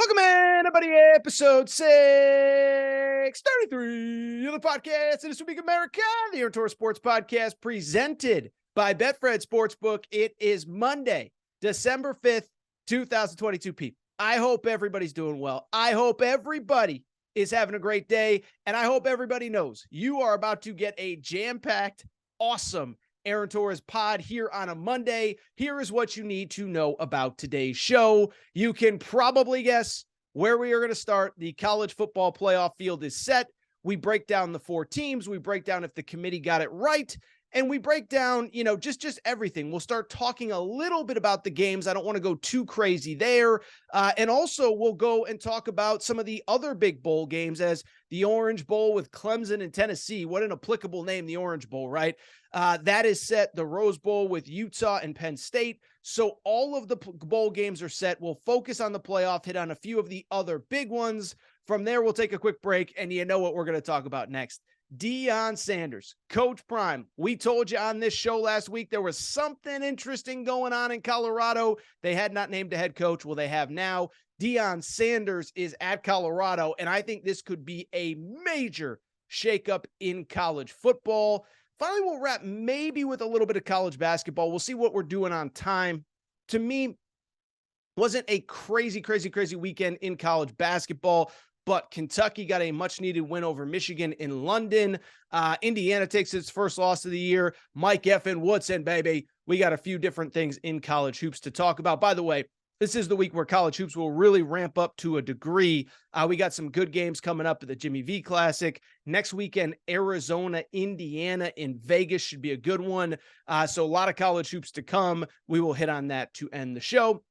Welcome in, everybody, episode 633 of the podcast. And this week, America, the Aaron Torres Sports Podcast, presented by Betfred Sportsbook. It is Monday, December 5th, 2022, people. I hope everybody's doing well. I hope everybody is having a great day. And I hope everybody knows you are about to get a jam-packed, awesome Aaron Torres pod here on a Monday. Here is what you need to know about today's show. You can probably guess where we are going to start. The college football playoff field is set. We break down the four teams. We break down if the committee got it right. And we break down, just everything. We'll start talking a little bit about the games. I don't want to go too crazy there. And also we'll go and talk about some of the other big bowl games, as the Orange Bowl with Clemson and Tennessee. What an applicable name, the Orange Bowl, right? That is set. The Rose Bowl with Utah and Penn State. So all of the bowl games are set. We'll focus on the playoff, hit on a few of the other big ones. From there, we'll take a quick break, and you know what we're going to talk about next. Deion Sanders, Coach Prime. We told you on this show last week there was something interesting going on in Colorado. They had not named a head coach. Well, they have now. Deion Sanders is at Colorado, and I think this could be a major shakeup in college football. Finally, we'll wrap maybe with a little bit of college basketball. We'll see what we're doing on time. To me, wasn't a crazy weekend in college basketball. But Kentucky got a much-needed win over Michigan in London. Indiana takes its first loss of the year. Mike effing Woodson, baby. We got a few different things in college hoops to talk about. By the way, this is the week where college hoops will really ramp up to a degree. We got some good games coming up at the Jimmy V Classic. Next weekend, Arizona, Indiana in Vegas should be a good one. So a lot of college hoops to come. We will hit on that to end the show.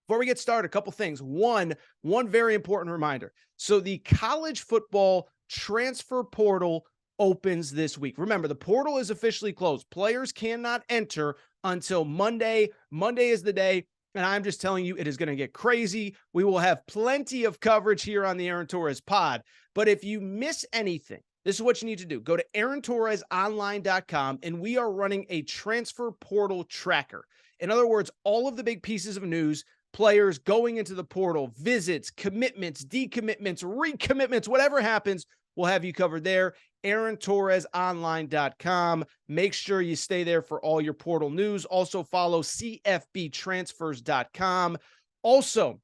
Before we get started, a couple things. One very important reminder. So the college football transfer portal opens this week. Remember, the portal is officially closed. Players cannot enter until Monday. Monday is the day, and I'm just telling you, it is going to get crazy. We will have plenty of coverage here on the Aaron Torres pod. But if you miss anything, this is what you need to do. Go to AaronTorresOnline.com, and we are running a transfer portal tracker. In other words, all of the big pieces of news, players going into the portal, visits, commitments, decommitments, recommitments, whatever happens, we'll have you covered there. AaronTorresOnline.com. Make sure you stay there for all your portal news. Also follow CFBTransfers.com. Also,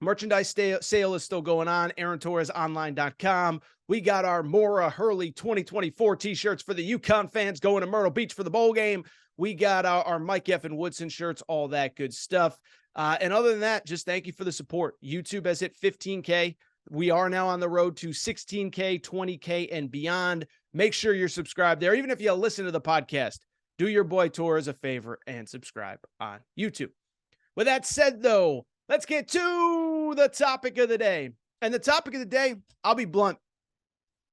merchandise sale is still going on. AaronTorresOnline.com. We got our Mora Hurley 2024 t-shirts for the UConn fans going to Myrtle Beach for the bowl game. We got our Mike Effin Woodson shirts, all that good stuff. And other than that, just thank you for the support. YouTube has hit 15K. We are now on the road to 16K, 20K, and beyond. Make sure you're subscribed there. Even if you listen to the podcast, do your boy Torres a favor and subscribe on YouTube. With that said, though, let's get to the topic of the day. And the topic of the day, I'll be blunt.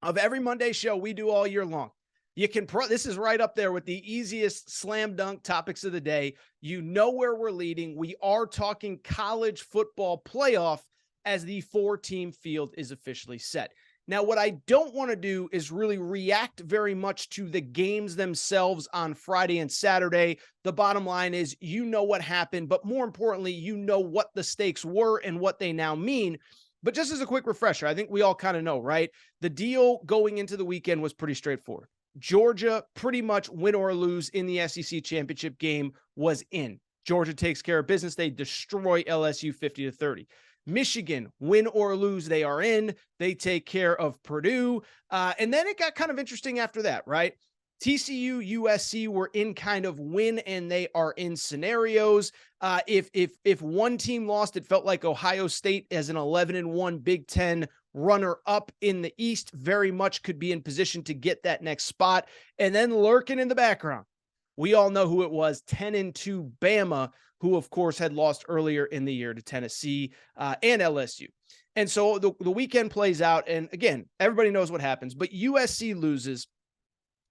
Of every Monday show we do all year long, you can this is right up there with the easiest slam dunk topics of the day. You know where we're leading. We are talking college football playoff as the four-team field is officially set. Now, what I don't want to do is really react very much to the games themselves on Friday and Saturday. The bottom line is, you know what happened, but more importantly, you know what the stakes were and what they now mean. But just as a quick refresher, I think we all kind of know, right? The deal going into the weekend was pretty straightforward. Georgia, pretty much win or lose in the SEC championship game, was in. Georgia takes care of business. They destroy LSU 50-30. Michigan, win or lose, they are in. They take care of Purdue. And then it got kind of interesting after that, right? TCU, USC were in kind of win and they are in scenarios. If one team lost, it felt like Ohio State as an 11-1 Big Ten runner-up in the East very much could be in position to get that next spot. And then lurking in the background, we all know who it was, 10-2 Bama, who of course had lost earlier in the year to Tennessee and LSU. And so the weekend plays out, and again, everybody knows what happens, but USC loses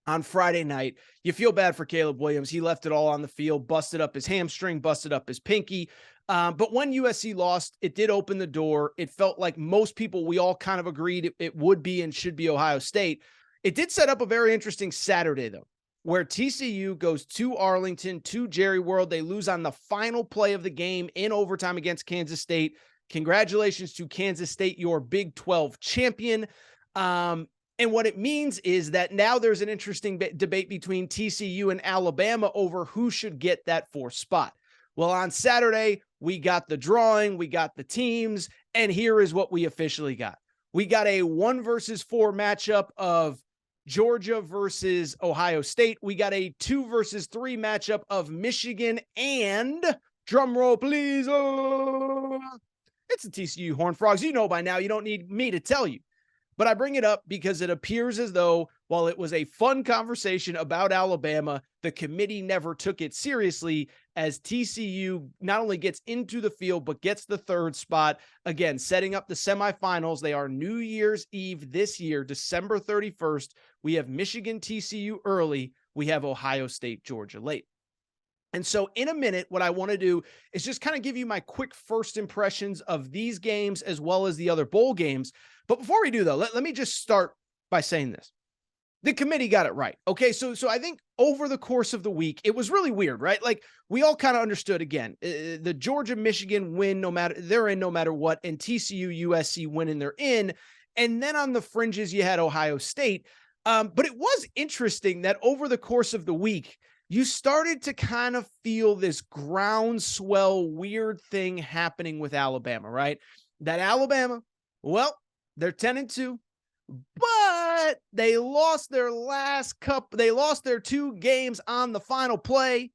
on Friday night. You feel bad for Caleb Williams. He left it all on the field, busted up his hamstring, busted up his pinky. But when USC lost, it did open the door. It felt like most people, we all kind of agreed it would be and should be Ohio State. It did set up a very interesting Saturday, though, where TCU goes to Arlington, to Jerry World. They lose on the final play of the game in overtime against Kansas State. Congratulations to Kansas State, your Big 12 champion. And what it means is that now there's an interesting debate between TCU and Alabama over who should get that 4th spot. Well, on Saturday, we got the drawing, we got the teams, and here is what we officially got. We got a 1 versus 4 matchup of Georgia versus Ohio State. We got a 2 versus 3 matchup of Michigan and, drum roll please, it's the TCU Horned Frogs. You know by now, you don't need me to tell you. But I bring it up because it appears as though, while it was a fun conversation about Alabama, the committee never took it seriously, as TCU not only gets into the field, but gets the 3rd spot. Again, setting up the semifinals. They are New Year's Eve this year, December 31st. We have Michigan, TCU early. We have Ohio State, Georgia late. And so in a minute, what I want to do is just kind of give you my quick first impressions of these games as well as the other bowl games. But before we do, though, let me just start by saying this. The committee got it right. Okay, so I think over the course of the week, it was really weird, right? Like, we all kind of understood, again, the Georgia-Michigan win, they're in no matter what, and TCU-USC win and they're in. And then on the fringes, you had Ohio State. But it was interesting that over the course of the week, you started to kind of feel this groundswell weird thing happening with Alabama, right? That Alabama, well, they're 10-2, but they lost their they lost their 2 games on the final play.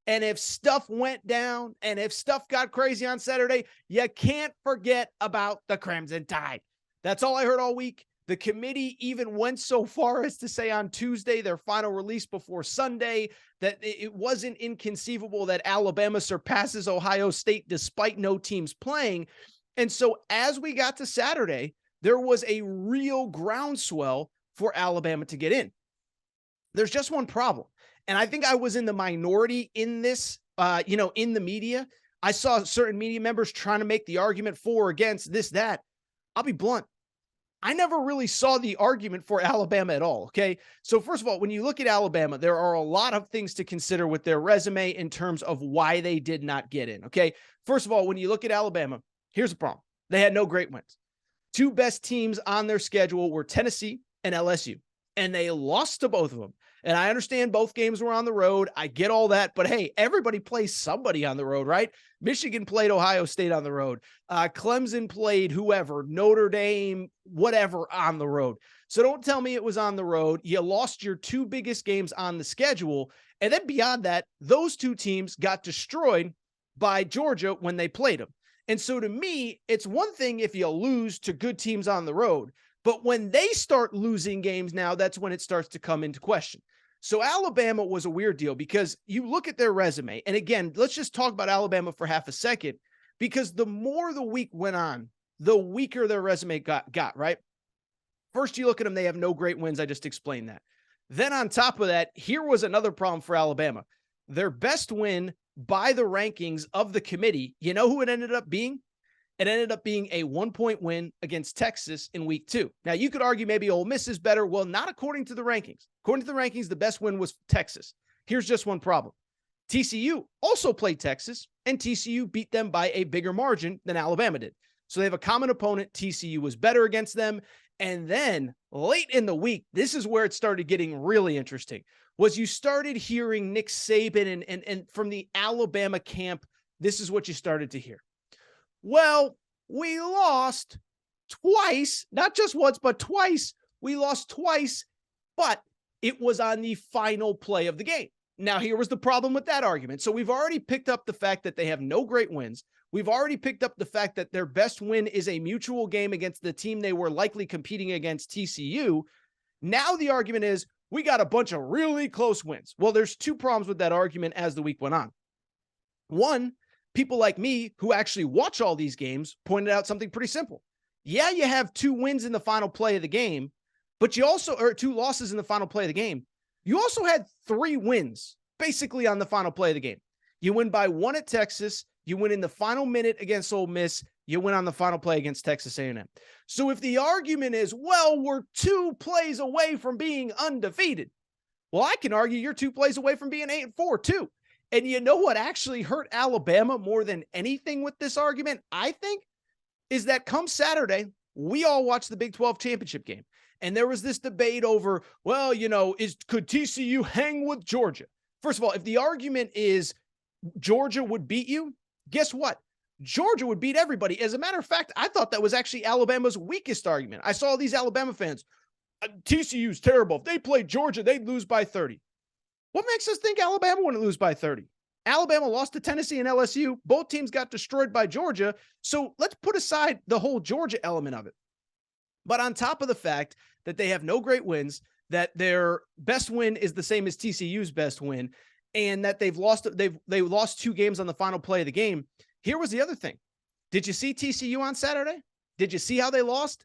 And if stuff went down and if stuff got crazy on Saturday, you can't forget about the Crimson Tide. That's all I heard all week. The committee even went so far as to say on Tuesday, their final release before Sunday, that it wasn't inconceivable that Alabama surpasses Ohio State despite no teams playing. And so as we got to Saturday, there was a real groundswell for Alabama to get in. There's just one problem. And I think I was in the minority in this, in the media. I saw certain media members trying to make the argument for or against this, that. I'll be blunt. I never really saw the argument for Alabama at all, okay? So first of all, when you look at Alabama, there are a lot of things to consider with their resume in terms of why they did not get in, okay? First of all, when you look at Alabama, here's the problem. They had no great wins. 2 best teams on their schedule were Tennessee and LSU, and they lost to both of them. And I understand both games were on the road. I get all that. But hey, everybody plays somebody on the road, right? Michigan played Ohio State on the road. Clemson played whoever, Notre Dame, whatever on the road. So don't tell me it was on the road. You lost your 2 biggest games on the schedule. And then beyond that, those 2 teams got destroyed by Georgia when they played them. And so to me, it's one thing if you lose to good teams on the road. But when they start losing games now, that's when it starts to come into question. So Alabama was a weird deal because you look at their resume. And again, let's just talk about Alabama for half a second, because the more the week went on, the weaker their resume got, right? First, you look at them, they have no great wins. I just explained that. Then on top of that, here was another problem for Alabama. Their best win by the rankings of the committee, you know who it ended up being? It ended up being a 1-point win against Texas in week 2. Now, you could argue maybe Ole Miss is better. Well, not according to the rankings. According to the rankings, the best win was Texas. Here's just one problem. TCU also played Texas, and TCU beat them by a bigger margin than Alabama did. So they have a common opponent. TCU was better against them. And then late in the week, this is where it started getting really interesting, was you started hearing Nick Saban and from the Alabama camp, this is what you started to hear. Well, we lost twice, not just once, but twice. We lost twice, but it was on the final play of the game. Now, here was the problem with that argument. So we've already picked up the fact that they have no great wins. We've already picked up the fact that their best win is a mutual game against the team they were likely competing against, TCU. Now the argument is we got a bunch of really close wins. Well, there's 2 problems with that argument as the week went on. One, people like me who actually watch all these games pointed out something pretty simple. Yeah, you have 2 wins in the final play of the game, but you also, or 2 losses in the final play of the game. You also had 3 wins basically on the final play of the game. You win by 1 at Texas. You win in the final minute against Ole Miss. You win on the final play against Texas A&M. So if the argument is, well, we're 2 plays away from being undefeated. Well, I can argue you're 2 plays away from being 8-4 too. And you know what actually hurt Alabama more than anything with this argument, I think? is that come Saturday, we all watched the Big 12 championship game. And there was this debate over, well, could TCU hang with Georgia? First of all, if the argument is Georgia would beat you, guess what? Georgia would beat everybody. As a matter of fact, I thought that was actually Alabama's weakest argument. I saw these Alabama fans, TCU's terrible. If they played Georgia, they'd lose by 30. What makes us think Alabama wouldn't lose by 30? Alabama lost to Tennessee and LSU. Both teams got destroyed by Georgia. So let's put aside the whole Georgia element of it. But on top of the fact that they have no great wins, that their best win is the same as TCU's best win, and that they lost 2 games on the final play of the game. Here was the other thing. Did you see TCU on Saturday? Did you see how they lost?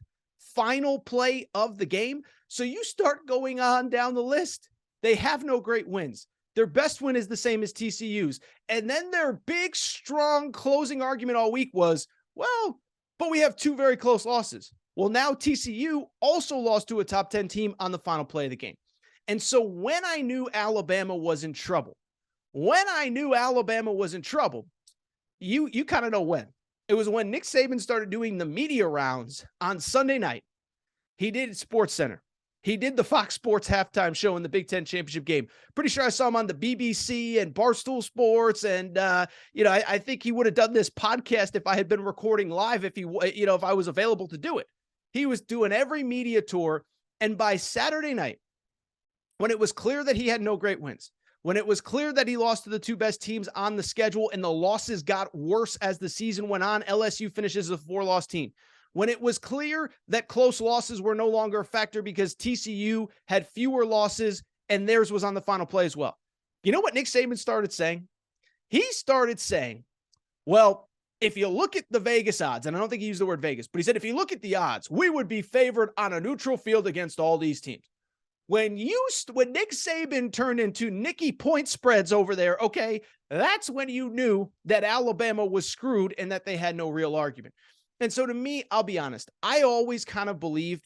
Final play of the game. So you start going on down the list. They have no great wins. Their best win is the same as TCU's. And then their big, strong closing argument all week was, well, but we have 2 very close losses. Well, now TCU also lost to a top 10 team on the final play of the game. And so when I knew Alabama was in trouble, you kind of know when. It was when Nick Saban started doing the media rounds on Sunday night. He did SportsCenter. He did the Fox Sports halftime show in the Big Ten championship game. Pretty sure I saw him on the BBC and Barstool Sports. And, I think he would have done this podcast if I had been recording live, if I was available to do it. He was doing every media tour. And by Saturday night, when it was clear that he had no great wins, when it was clear that he lost to the 2 best teams on the schedule and the losses got worse as the season went on, LSU finishes a 4-loss team. When it was clear that close losses were no longer a factor because TCU had fewer losses and theirs was on the final play as well. You know what Nick Saban started saying? He started saying, well, if you look at the Vegas odds, and I don't think he used the word Vegas, but he said, if you look at the odds, we would be favored on a neutral field against all these teams. When Nick Saban turned into Nicky point spreads over there, okay, that's when you knew that Alabama was screwed and that they had no real argument. And so to me, I'll be honest, I always kind of believed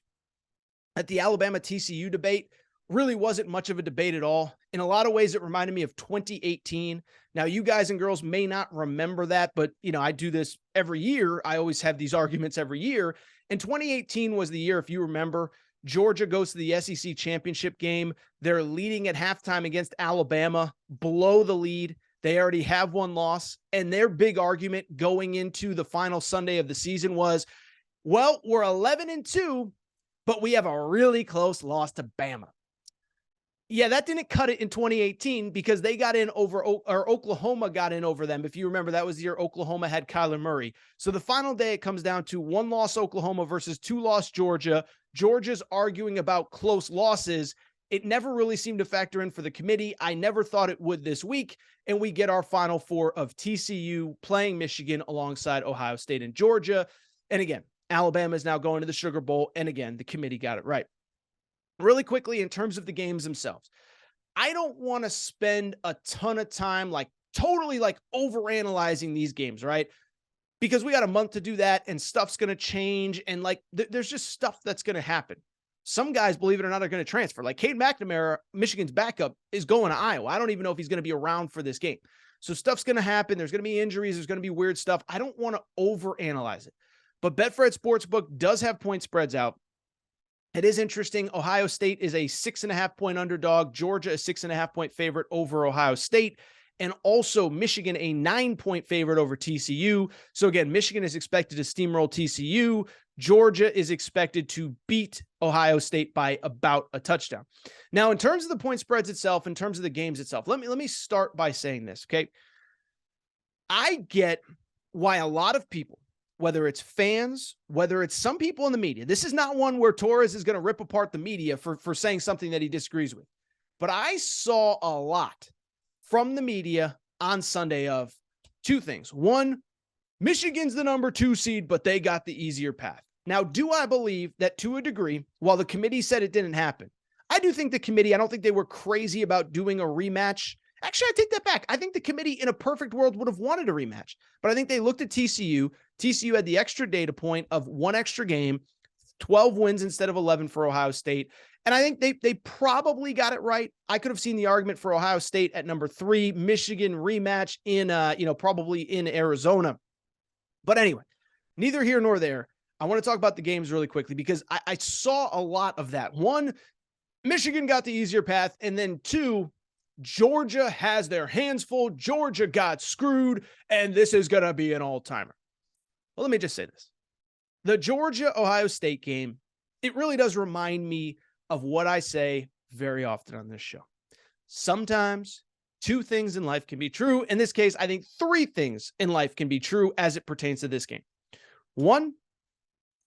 that the Alabama TCU debate really wasn't much of a debate at all. In a lot of ways, it reminded me of 2018. Now, you guys and girls may not remember that, but I do this every year. I always have these arguments every year. And 2018 was the year, if you remember, Georgia goes to the SEC championship game. They're leading at halftime against Alabama, blow the lead. They already have 1 loss, and their big argument going into the final Sunday of the season was, well, we're 11-2, but we have a really close loss to Bama. Yeah, that didn't cut it in 2018 because they got in over, or Oklahoma got in over them. If you remember, that was the year Oklahoma had Kyler Murray. So the final day, it comes down to 1-loss Oklahoma versus 2-loss Georgia. Georgia's arguing about close losses. It never really seemed to factor in for the committee. I never thought it would this week. And we get our Final Four of TCU playing Michigan alongside Ohio State and Georgia. And again, Alabama is now going to the Sugar Bowl. And again, the committee got it right. Really quickly, in terms of the games themselves, I don't want to spend a ton of time totally overanalyzing these games, right? Because we got a month to do that and stuff's going to change. And there's just stuff that's going to happen. Some guys, believe it or not, are going to transfer. Like Cade McNamara, Michigan's backup, is going to Iowa. I don't even know if he's going to be around for this game. So stuff's going to happen. There's going to be injuries. There's going to be weird stuff. I don't want to overanalyze it. But Betfred Sportsbook does have point spreads out. It is interesting. Ohio State is a 6.5-point underdog. Georgia, a 6.5-point favorite over Ohio State. And also Michigan, a 9-point favorite over TCU. So again, Michigan is expected to steamroll TCU. Georgia is expected to beat Ohio State by about a touchdown. Now, in terms of the point spreads itself, in terms of the games itself, let me start by saying this, okay? I get why a lot of people, whether it's fans, whether it's some people in the media, this is not one where Torres is going to rip apart the media for saying something that he disagrees with. But I saw a lot from the media on Sunday of 2 things. One, Michigan's the number 2 seed, but they got the easier path. Now, do I believe that to a degree, while the committee said it didn't happen, I do think the committee, I don't think they were crazy about doing a rematch. Actually, I take that back. I think the committee in a perfect world would have wanted a rematch, but I think they looked at TCU. TCU had the extra data point of 1 extra game, 12 wins instead of 11 for Ohio State. And I think they probably got it right. I could have seen the argument for Ohio State at number 3, Michigan rematch in, probably in Arizona. But anyway, neither here nor there. I want to talk about the games really quickly because I saw a lot of that. One, Michigan got the easier path. And then two, Georgia has their hands full. Georgia got screwed, and this is going to be an all-timer. Well, let me just say this. The Georgia-Ohio State game, it really does remind me of what I say very often on this show. Sometimes two things in life can be true. In this case, I think three things in life can be true as it pertains to this game. One,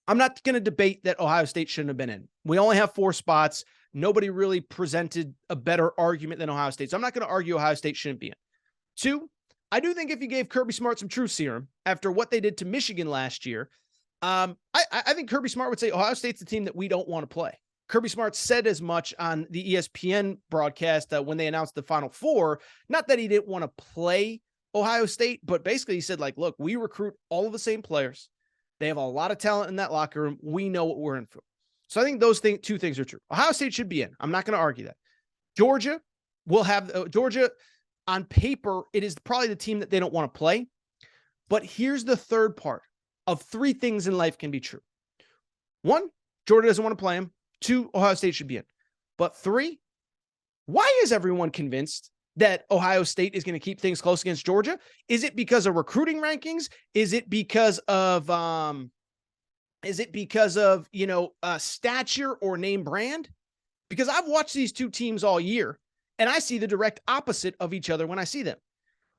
I'm not going to debate that Ohio State shouldn't have been in. We only have 4 spots. Nobody really presented a better argument than Ohio State. So I'm not going to argue Ohio State shouldn't be in. 2, I do think if you gave Kirby Smart some truth serum after what they did to Michigan last year, I think Kirby Smart would say Ohio State's the team that we don't want to play. Kirby Smart said as much on the ESPN broadcast when they announced the Final Four. Not that he didn't want to play Ohio State, but basically he said, like, look, we recruit all of the same players. They have a lot of talent in that locker room. We know what we're in for. So I think those two things are true. Ohio State should be in. I'm not going to argue that. Georgia will have Georgia on paper. It is probably the team that they don't want to play. But here's the third part of 3 things in life can be true. 1, Georgia doesn't want to play him. 2, Ohio State should be in. But 3, why is everyone convinced that Ohio State is going to keep things close against Georgia? Is it because of recruiting rankings? Is it because of stature or name brand? Because I've watched these two teams all year, and I see the direct opposite of each other when I see them.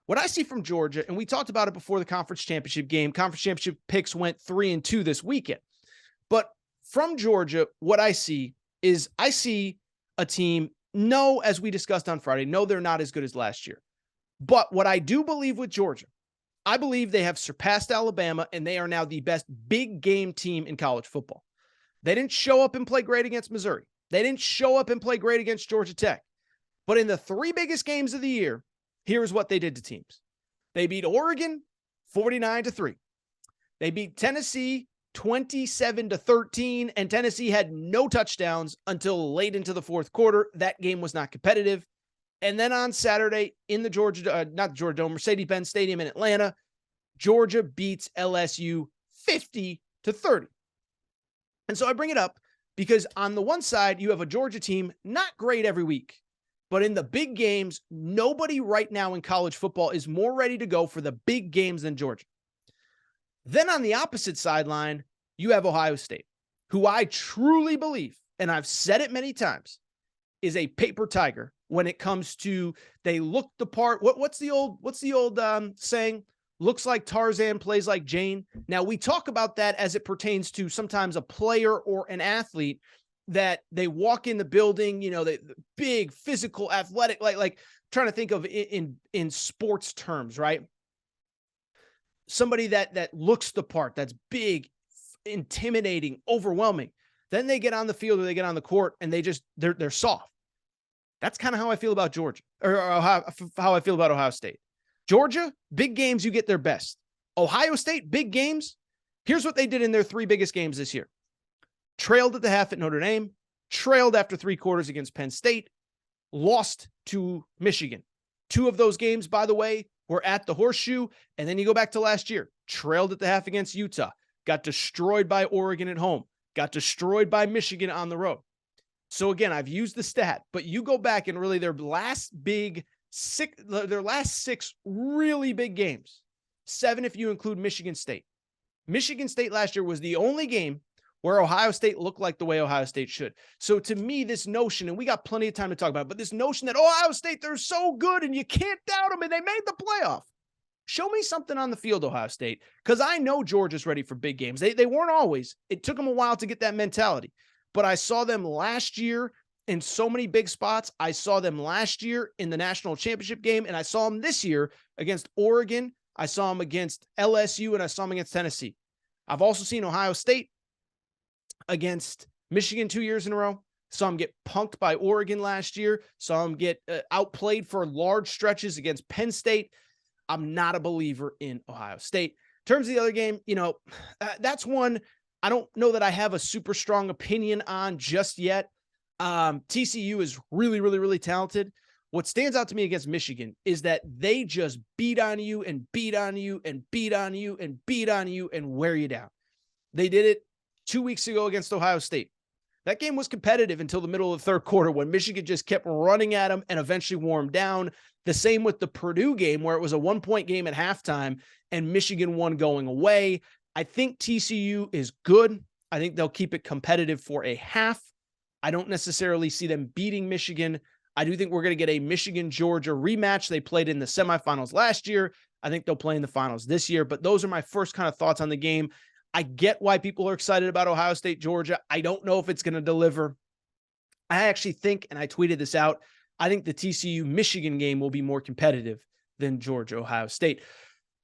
What I see from Georgia, and we talked about it before the conference championship game, conference championship picks went 3-2 this weekend. But from Georgia, what I see is I see a team, no, as we discussed on Friday, no, they're not as good as last year. But what I do believe with Georgia, I believe they have surpassed Alabama, and they are now the best big game team in college football. They didn't show up and play great against Missouri. They didn't show up and play great against Georgia Tech. But in the 3 biggest games of the year, here's what they did to teams. They beat Oregon 49-3. They beat Tennessee 27-13, and Tennessee had no touchdowns until late into the fourth quarter. That game was not competitive. And then on Saturday in the Mercedes-Benz Stadium in Atlanta, Georgia beats LSU 50-30. And so I bring it up because on the one side, you have a Georgia team, not great every week, but in the big games, nobody right now in college football is more ready to go for the big games than Georgia. Then on the opposite sideline, you have Ohio State, who I truly believe, and I've said it many times, is a paper tiger when it comes to they look the part. What's the old saying? Looks like Tarzan, plays like Jane. Now we talk about that as it pertains to sometimes a player or an athlete that they walk in the building, the big physical athletic, like trying to think of in sports terms, right? Somebody that looks the part, that's big, intimidating, overwhelming. Then they get on the field or they get on the court and they're soft. That's kind of how I feel about Georgia, or how I feel about Ohio State. Georgia, big games, you get their best. Ohio State, big games. Here's what they did in their 3 biggest games this year. Trailed at the half at Notre Dame, trailed after 3 quarters against Penn State, lost to Michigan. 2 of those games, by the way, were at the Horseshoe. And then you go back to last year, trailed at the half against Utah, got destroyed by Oregon at home, got destroyed by Michigan on the road. So again, I've used the stat, but you go back and really their last 6 really big games, 7 if you include Michigan State. Michigan State last year was the only game where Ohio State looked like the way Ohio State should. So to me, this notion, and we got plenty of time to talk about it, but this notion that Ohio State, they're so good and you can't doubt them and they made the playoff. Show me something on the field, Ohio State, because I know Georgia's ready for big games. They weren't always. It took them a while to get that mentality. But I saw them last year in so many big spots. I saw them last year in the national championship game, and I saw them this year against Oregon. I saw them against LSU, and I saw them against Tennessee. I've also seen Ohio State against Michigan 2 years in a row. Saw them get punked by Oregon last year. Saw them get outplayed for large stretches against Penn State. I'm not a believer in Ohio State. In terms of the other game, that's one I don't know that I have a super strong opinion on just yet. TCU is really, really, really talented. What stands out to me against Michigan is that they just beat on you and beat on you and beat on you and beat on you and wear you down. They did it 2 weeks ago against Ohio State. That game was competitive until the middle of the third quarter when Michigan just kept running at them and eventually wore them down. The same with the Purdue game where it was a 1-point game at halftime and Michigan won going away. I think TCU is good. I think they'll keep it competitive for a half. I don't necessarily see them beating Michigan. I do think we're going to get a Michigan-Georgia rematch. They played in the semifinals last year. I think they'll play in the finals this year, but those are my first kind of thoughts on the game. I get why people are excited about Ohio State, Georgia. I don't know if it's going to deliver. I actually think, and I tweeted this out, I think the TCU-Michigan game will be more competitive than Georgia-Ohio State.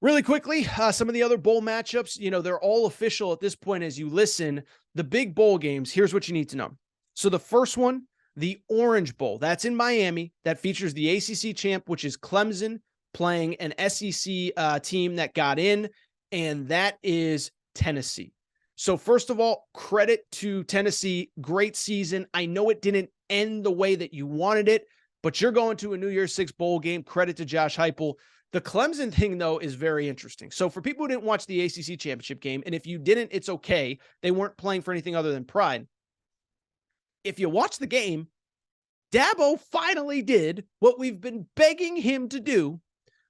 Really quickly, some of the other bowl matchups, they're all official at this point as you listen. The big bowl games, here's what you need to know. So the first one, the Orange Bowl, that's in Miami. That features the ACC champ, which is Clemson, playing an SEC team that got in, and that is Tennessee. So first of all, credit to Tennessee. Great season. I know it didn't end the way that you wanted it, but you're going to a New Year's Six bowl game. Credit to Josh Heupel. The Clemson thing, though, is very interesting. So for people who didn't watch the ACC championship game, and if you didn't, it's okay. They weren't playing for anything other than pride. If you watch the game, Dabo finally did what we've been begging him to do,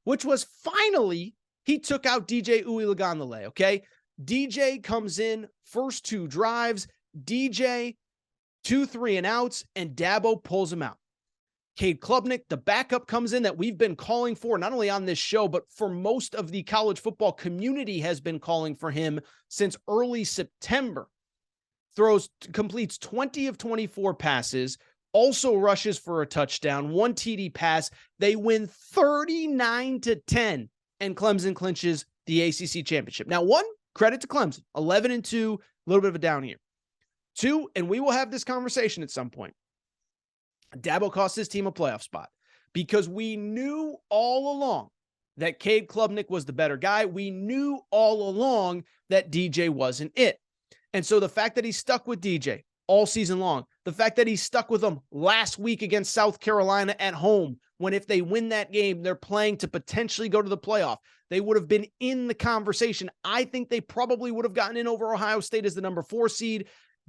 which was finally he took out DJ Uiagalelei, okay? DJ comes in, first 2 drives, DJ, 2 3-and-outs, and Dabo pulls him out. Cade Klubnik, the backup, comes in that we've been calling for, not only on this show, but for most of the college football community has been calling for him since early September. Completes 20 of 24 passes, also rushes for a touchdown, 1 TD pass. They win 39-10, and Clemson clinches the ACC championship. Now, 1, credit to Clemson, 11-2, a little bit of a down year. 2, and we will have this conversation at some point, Dabo cost his team a playoff spot because we knew all along that Cade Klubnik was the better guy. We knew all along that DJ wasn't it. And so the fact that he stuck with DJ all season long, the fact that he stuck with him last week against South Carolina at home, when if they win that game, they're playing to potentially go to the playoff, they would have been in the conversation. I think they probably would have gotten in over Ohio State as the number 4 seed.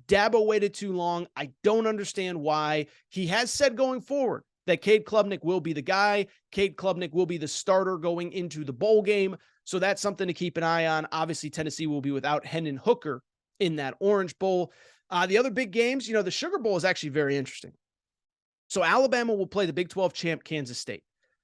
Dabo waited too long. I don't understand why. He has said going forward that Cade Klubnik will be the guy. Cade Klubnik will be the starter going into the bowl game. So that's something to keep an eye on. Obviously, Tennessee will be without Hendon Hooker in that Orange Bowl. The other big games, the Sugar Bowl is actually very interesting. So Alabama will play the Big 12 champ, Kansas State.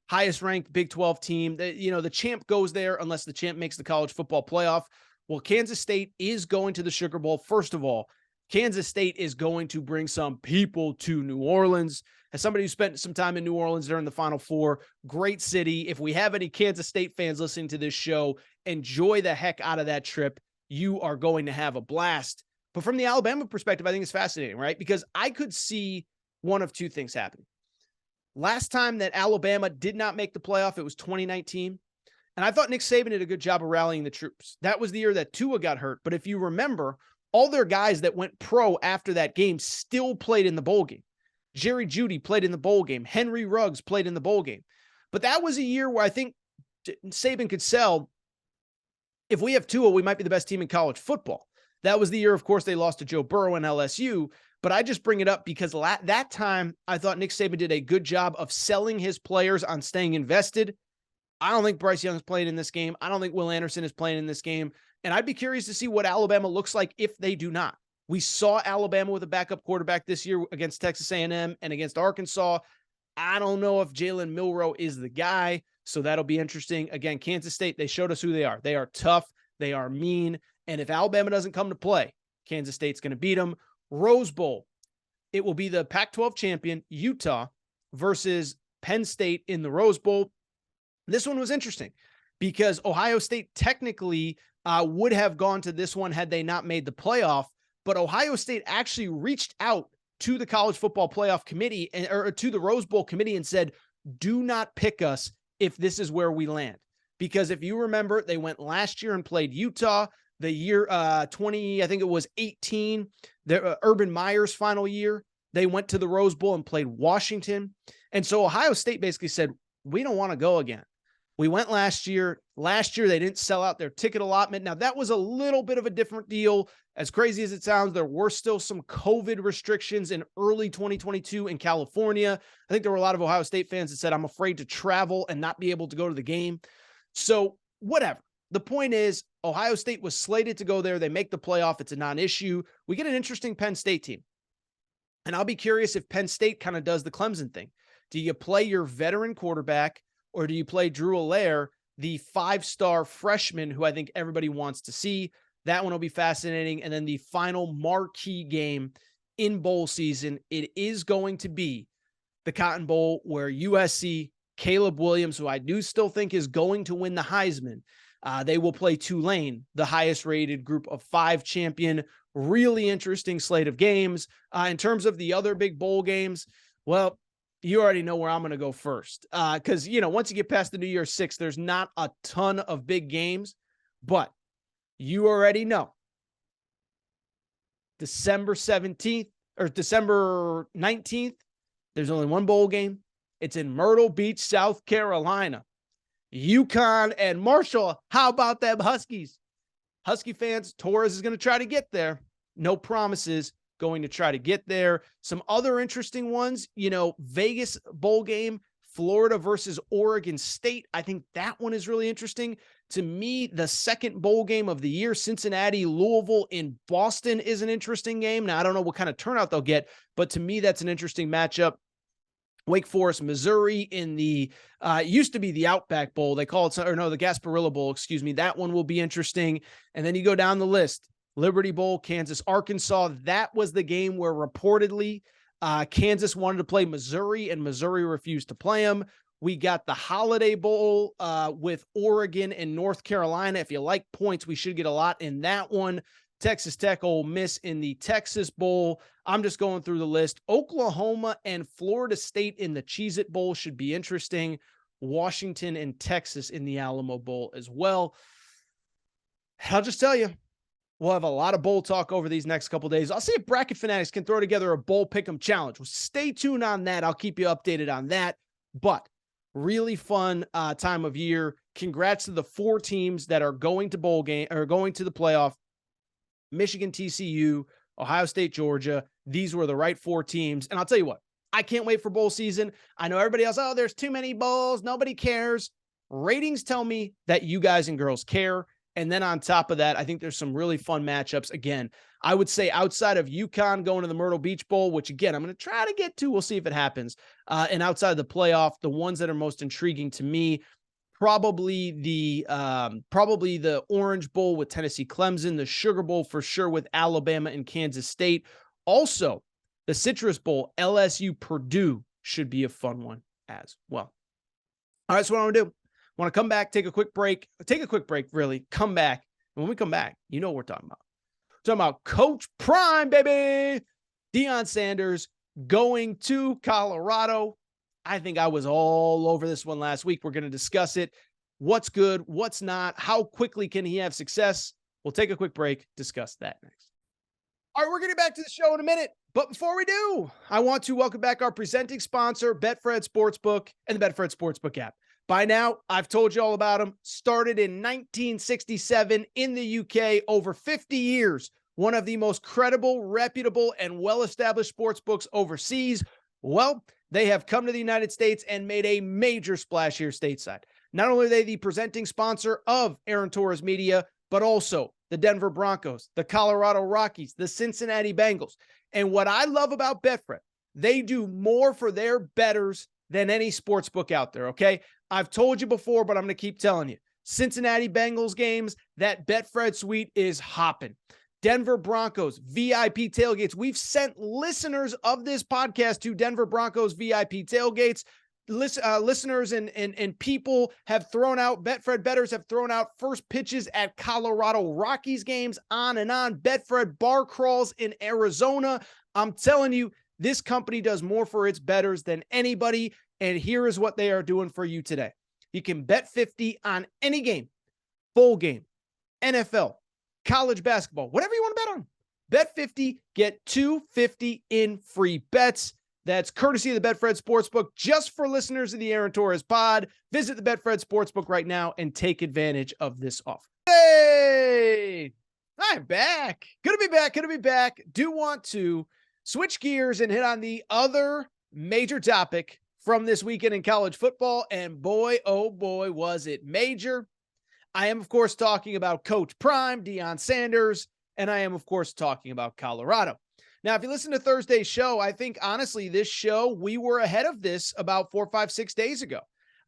Highest ranked Big 12 team. The champ goes there unless the champ makes the college football playoff. Well, Kansas State is going to the Sugar Bowl. First of all, Kansas State is going to bring some people to New Orleans. As somebody who spent some time in New Orleans during the Final Four, great city. If we have any Kansas State fans listening to this show, enjoy the heck out of that trip. You are going to have a blast. But from the Alabama perspective, I think it's fascinating, right? Because I could see one of 2 things happening. Last time that Alabama did not make the playoff, it was 2019. And I thought Nick Saban did a good job of rallying the troops. That was the year that Tua got hurt. But if you remember, all their guys that went pro after that game still played in the bowl game. Jerry Jeudy played in the bowl game. Henry Ruggs played in the bowl game. But that was a year where I think Saban could sell, if we have Tua, we might be the best team in college football. That was the year, of course, they lost to Joe Burrow and LSU. But I just bring it up because that time I thought Nick Saban did a good job of selling his players on staying invested. I don't think Bryce Young's playing in this game. I don't think Will Anderson is playing in this game. And I'd be curious to see what Alabama looks like if they do not. We saw Alabama with a backup quarterback this year against Texas A&M and against Arkansas. I don't know if Jalen Milroe is the guy, so that'll be interesting. Again, Kansas State, they showed us who they are. They are tough. They are mean. And if Alabama doesn't come to play, Kansas State's going to beat them. Rose Bowl, it will be the Pac-12 champion, Utah, versus Penn State in the Rose Bowl. This one was interesting because Ohio State technically would have gone to this one had they not made the playoff, but Ohio State actually reached out to the College Football Playoff Committee or to the Rose Bowl Committee and said, do not pick us if this is where we land. Because if you remember, they went last year and played Utah. The year 20, I think it was 18, Urban Meyer's final year. They went to the Rose Bowl and played Washington. And so Ohio State basically said, we don't want to go again. We went last year. Last year, they didn't sell out their ticket allotment. Now, that was a little bit of a different deal. As crazy as it sounds, there were still some COVID restrictions in early 2022 in California. I think there were a lot of Ohio State fans that said, I'm afraid to travel and not be able to go to the game. So whatever. The point is, Ohio State was slated to go there. They make the playoff. It's a non-issue. We get an interesting Penn State team. And I'll be curious if Penn State kind of does the Clemson thing. Do you play your veteran quarterback, or do you play Drew Allaire, the 5-star freshman who I think everybody wants to see? That one will be fascinating. And then the final marquee game in bowl season, it is going to be the Cotton Bowl, where USC, Caleb Williams, who I do still think is going to win the Heisman, they will play Tulane, the highest rated group of 5 champion. Really interesting slate of games. In terms of the other big bowl games, well, you already know where I'm going to go first. Because, once you get past the New Year's 6, there's not a ton of big games. But you already know December 17th or December 19th, there's only one bowl game. It's in Myrtle Beach, South Carolina. UConn and Marshall. How about them Huskies? Husky fans, Torres is going to try to get there. No promises, going to try to get there. Some other interesting ones, Vegas bowl game, Florida versus Oregon State. I think that one is really interesting. To me, the second bowl game of the year, Cincinnati, Louisville in Boston, is an interesting game. Now, I don't know what kind of turnout they'll get, but to me, that's an interesting matchup. Wake Forest, Missouri in the, used to be the Outback Bowl. They call it, the Gasparilla Bowl, excuse me. That one will be interesting. And then you go down the list. Liberty Bowl, Kansas, Arkansas. That was the game where reportedly Kansas wanted to play Missouri and Missouri refused to play them. We got the Holiday Bowl with Oregon and North Carolina. If you like points, we should get a lot in that one. Texas Tech, Ole Miss in the Texas Bowl. I'm just going through the list. Oklahoma and Florida State in the Cheez-It Bowl should be interesting. Washington and Texas in the Alamo Bowl as well. I'll just tell you, we'll have a lot of bowl talk over these next couple days. I'll see if Bracket Fanatics can throw together a bowl pick'em challenge. Well, stay tuned on that. I'll keep you updated on that. But really fun time of year. Congrats to the 4 teams that are going to bowl game or going to the playoff. Michigan, TCU, Ohio State, Georgia. These were the right 4 teams. And I'll tell you what, I can't wait for bowl season. I know everybody else, there's too many bowls. Nobody cares. Ratings tell me that you guys and girls care. And then on top of that, I think there's some really fun matchups. Again, I would say outside of UConn going to the Myrtle Beach Bowl, which again, I'm going to try to get to. We'll see if it happens. And outside of the playoff, the ones that are most intriguing to me, probably the Orange Bowl with Tennessee Clemson, the Sugar Bowl for sure with Alabama and Kansas State. Also, the Citrus Bowl, LSU Purdue should be a fun one as well. All right, so what I'm going to do, I want to come back, take a quick break, really, come back. And when we come back, you know what we're talking about. We're talking about Coach Prime, baby. Deion Sanders going to Colorado. I think I was all over this one last week. We're going to discuss it. What's good, what's not, how quickly can he have success? We'll take a quick break, discuss that next. All right, we're getting back to the show in a minute. But before we do, I want to welcome back our presenting sponsor, Betfred Sportsbook and the Betfred Sportsbook app. By now, I've told you all about them. Started in 1967 in the UK, over 50 years. One of the most credible, reputable, and well-established sports books overseas. Well, they have come to the United States and made a major splash here stateside. Not only are they the presenting sponsor of Aaron Torres Media, but also the Denver Broncos, the Colorado Rockies, the Cincinnati Bengals. And what I love about Betfred, they do more for their bettors than any sports book out there, okay? I've told you before, but I'm going to keep telling you. Cincinnati Bengals games, that Betfred suite is hopping. Denver Broncos, VIP tailgates. We've sent listeners of this podcast to Denver Broncos VIP tailgates. Listeners and people have thrown out, Betfred bettors have thrown out first pitches at Colorado Rockies games, on and on. Betfred bar crawls in Arizona. I'm telling you, this company does more for its bettors than anybody. And here is what they are doing for you today. You can bet 50 on any game, bowl game, NFL, college basketball, whatever you want to bet on. Bet 50, get 250 in free bets. That's courtesy of the Betfred Sportsbook, just for listeners of the Aaron Torres pod. Visit the Betfred Sportsbook right now and take advantage of this offer. Hey, I'm back. Good to be back. Do want to switch gears and hit on the other major topic from this weekend in college football. And boy, oh boy, was it major. I am, of course, talking about Coach Prime, Deion Sanders, and I am, of course, talking about Colorado. Now, if you listen to Thursday's show, I think, honestly, this show, we were ahead of this about 4, 5, 6 days ago.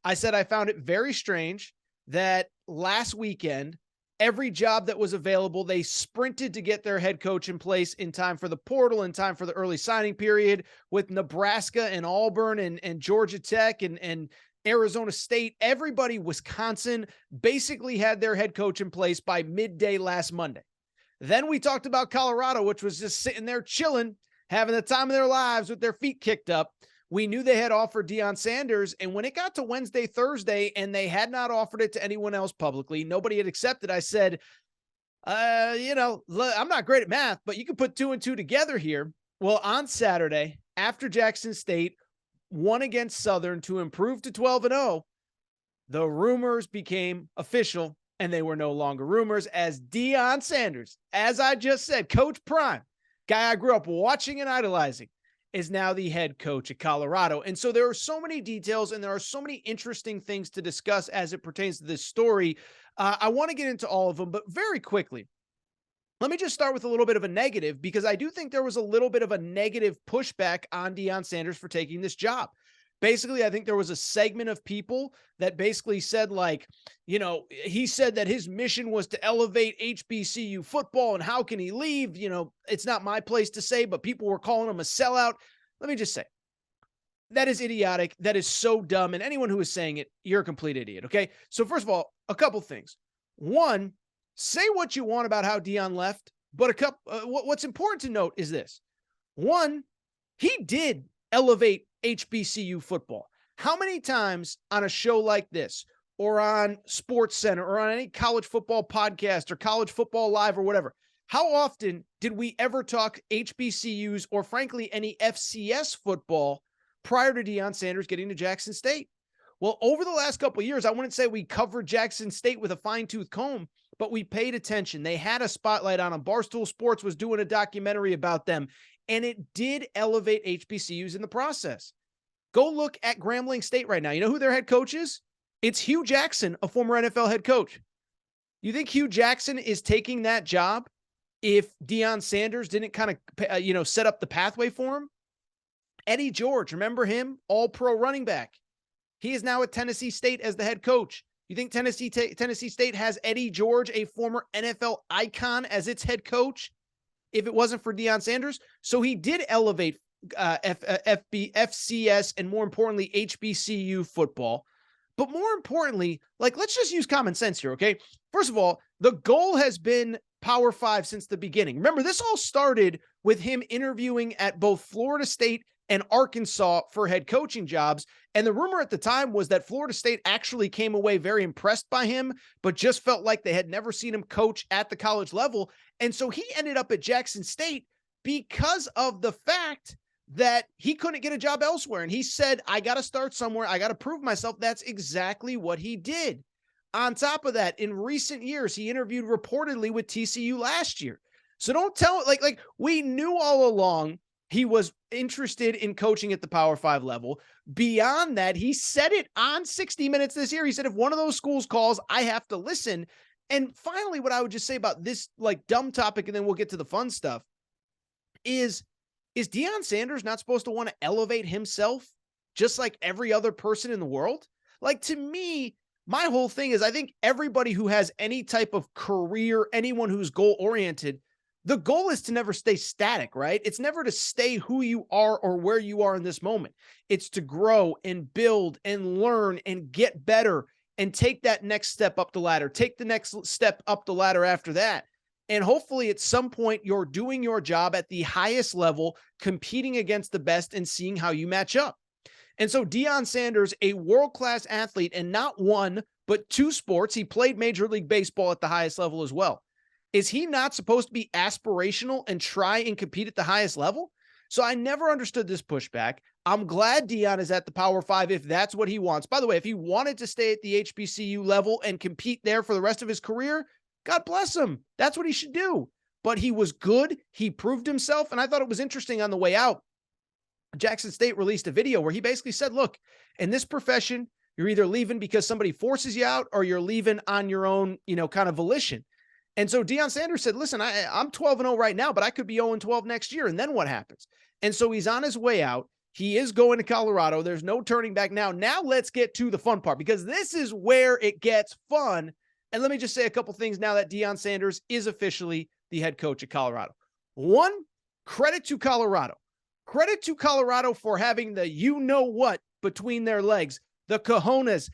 I said I found it very strange that last weekend, every job that was available, they sprinted to get their head coach in place in time for the portal, in time for the early signing period, with Nebraska and Auburn and Georgia Tech and Arizona State. Everybody, Wisconsin, basically had their head coach in place by midday last Monday. Then we talked about Colorado, which was just sitting there chilling, having the time of their lives with their feet kicked up. We knew they had offered Deion Sanders, and when it got to Wednesday, Thursday, and they had not offered it to anyone else publicly, nobody had accepted, I said, I'm not great at math, but you can put 2 and 2 together here. Well, on Saturday, after Jackson State won against Southern to improve to 12-0, the rumors became official. And they were no longer rumors, as Deion Sanders, as I just said, Coach Prime, guy I grew up watching and idolizing, is now the head coach at Colorado. And so there are so many details and there are so many interesting things to discuss as it pertains to this story. I want to get into all of them, but very quickly, let me just start with a little bit of a negative, because I do think there was a little bit of a negative pushback on Deion Sanders for taking this job. Basically, I think there was a segment of people that basically said, he said that his mission was to elevate HBCU football, and how can he leave? It's not my place to say, but people were calling him a sellout. Let me just say, that is idiotic. That is so dumb. And anyone who is saying it, you're a complete idiot. Okay. So first of all, a couple things. One, say what you want about how Deion left, but what's important to note is this. One, he did elevate HBCU football. How many times on a show like this, or on Sports Center, or on any college football podcast, or college football live, or whatever, how often did we ever talk HBCUs, or frankly any FCS football, prior to Deion Sanders getting to Jackson State? Well, over the last couple of years, I wouldn't say we covered Jackson State with a fine-tooth comb, but we paid attention. They had a spotlight on them. Barstool Sports was doing a documentary about them, and it did elevate HBCUs in the process. Go look at Grambling State right now. You know who their head coach is? It's Hugh Jackson, a former NFL head coach. You think Hugh Jackson is taking that job if Deion Sanders didn't kind of, set up the pathway for him? Eddie George, remember him? All-pro running back. He is now at Tennessee State as the head coach. You think Tennessee State has Eddie George, a former NFL icon, as its head coach, if it wasn't for Deion Sanders? So he did elevate FCS, and more importantly, HBCU football. But more importantly, let's just use common sense here, okay? First of all, the goal has been Power 5 since the beginning. Remember, this all started with him interviewing at both Florida State and Arkansas for head coaching jobs. And the rumor at the time was that Florida State actually came away very impressed by him, but just felt like they had never seen him coach at the college level. And so he ended up at Jackson State because of the fact that he couldn't get a job elsewhere. And he said, I got to start somewhere. I got to prove myself. That's exactly what he did. On top of that, in recent years, he interviewed reportedly with TCU last year. So don't tell it we knew all along he was interested in coaching at the Power 5 level. Beyond that, he said it on 60 Minutes this year. He said, if one of those schools calls, I have to listen. And finally, what I would just say about this dumb topic, and then we'll get to the fun stuff, is Deion Sanders not supposed to want to elevate himself just like every other person in the world? To me, my whole thing is, I think everybody who has any type of career, anyone who's goal-oriented, the goal is to never stay static, right? It's never to stay who you are or where you are in this moment. It's to grow and build and learn and get better and take that next step up the ladder, take the next step up the ladder after that. And hopefully at some point you're doing your job at the highest level, competing against the best and seeing how you match up. And so Deion Sanders, a world-class athlete in not one, but two sports. He played Major League Baseball at the highest level as well. Is he not supposed to be aspirational and try and compete at the highest level? So I never understood this pushback. I'm glad Deion is at the Power 5 if that's what he wants. By the way, if he wanted to stay at the HBCU level and compete there for the rest of his career, God bless him. That's what he should do. But he was good. He proved himself. And I thought it was interesting on the way out. Jackson State released a video where he basically said, look, in this profession, you're either leaving because somebody forces you out or you're leaving on your own, kind of volition. And so Deion Sanders said, listen, I'm 12-0 right now, but I could be 0-12 next year. And then what happens? And so he's on his way out. He is going to Colorado. There's no turning back now. Now let's get to the fun part, because this is where it gets fun. And let me just say a couple things now that Deion Sanders is officially the head coach at Colorado. One, credit to Colorado. Credit to Colorado for having the you-know-what between their legs, the cojones,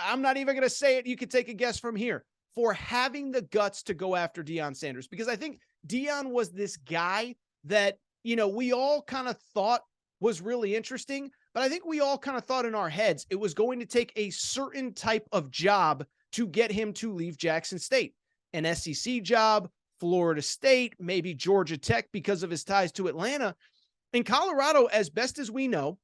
I'm not even going to say it. You can take a guess from here. For having the guts to go after Deion Sanders. Because I think Deion was this guy that, we all kind of thought was really interesting, but I think we all kind of thought in our heads it was going to take a certain type of job to get him to leave Jackson State. An SEC job, Florida State, maybe Georgia Tech because of his ties to Atlanta. In Colorado, as best as we know,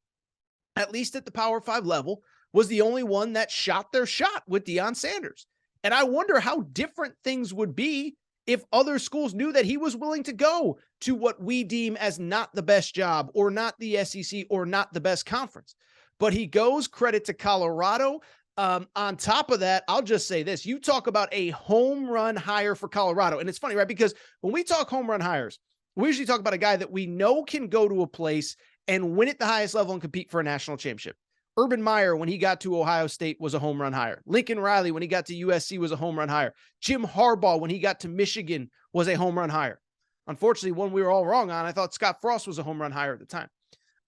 at least at the Power 5 level, was the only one that shot their shot with Deion Sanders. And I wonder how different things would be if other schools knew that he was willing to go to what we deem as not the best job or not the SEC or not the best conference. But he goes, credit to Colorado. On top of that, I'll just say this. You talk about a home run hire for Colorado. And it's funny, right? Because when we talk home run hires, we usually talk about a guy that we know can go to a place and win at the highest level and compete for a national championship. Urban Meyer, when he got to Ohio State, was a home run hire. Lincoln Riley, when he got to USC, was a home run hire. Jim Harbaugh, when he got to Michigan, was a home run hire. Unfortunately, one we were all wrong on. I thought Scott Frost was a home run hire at the time.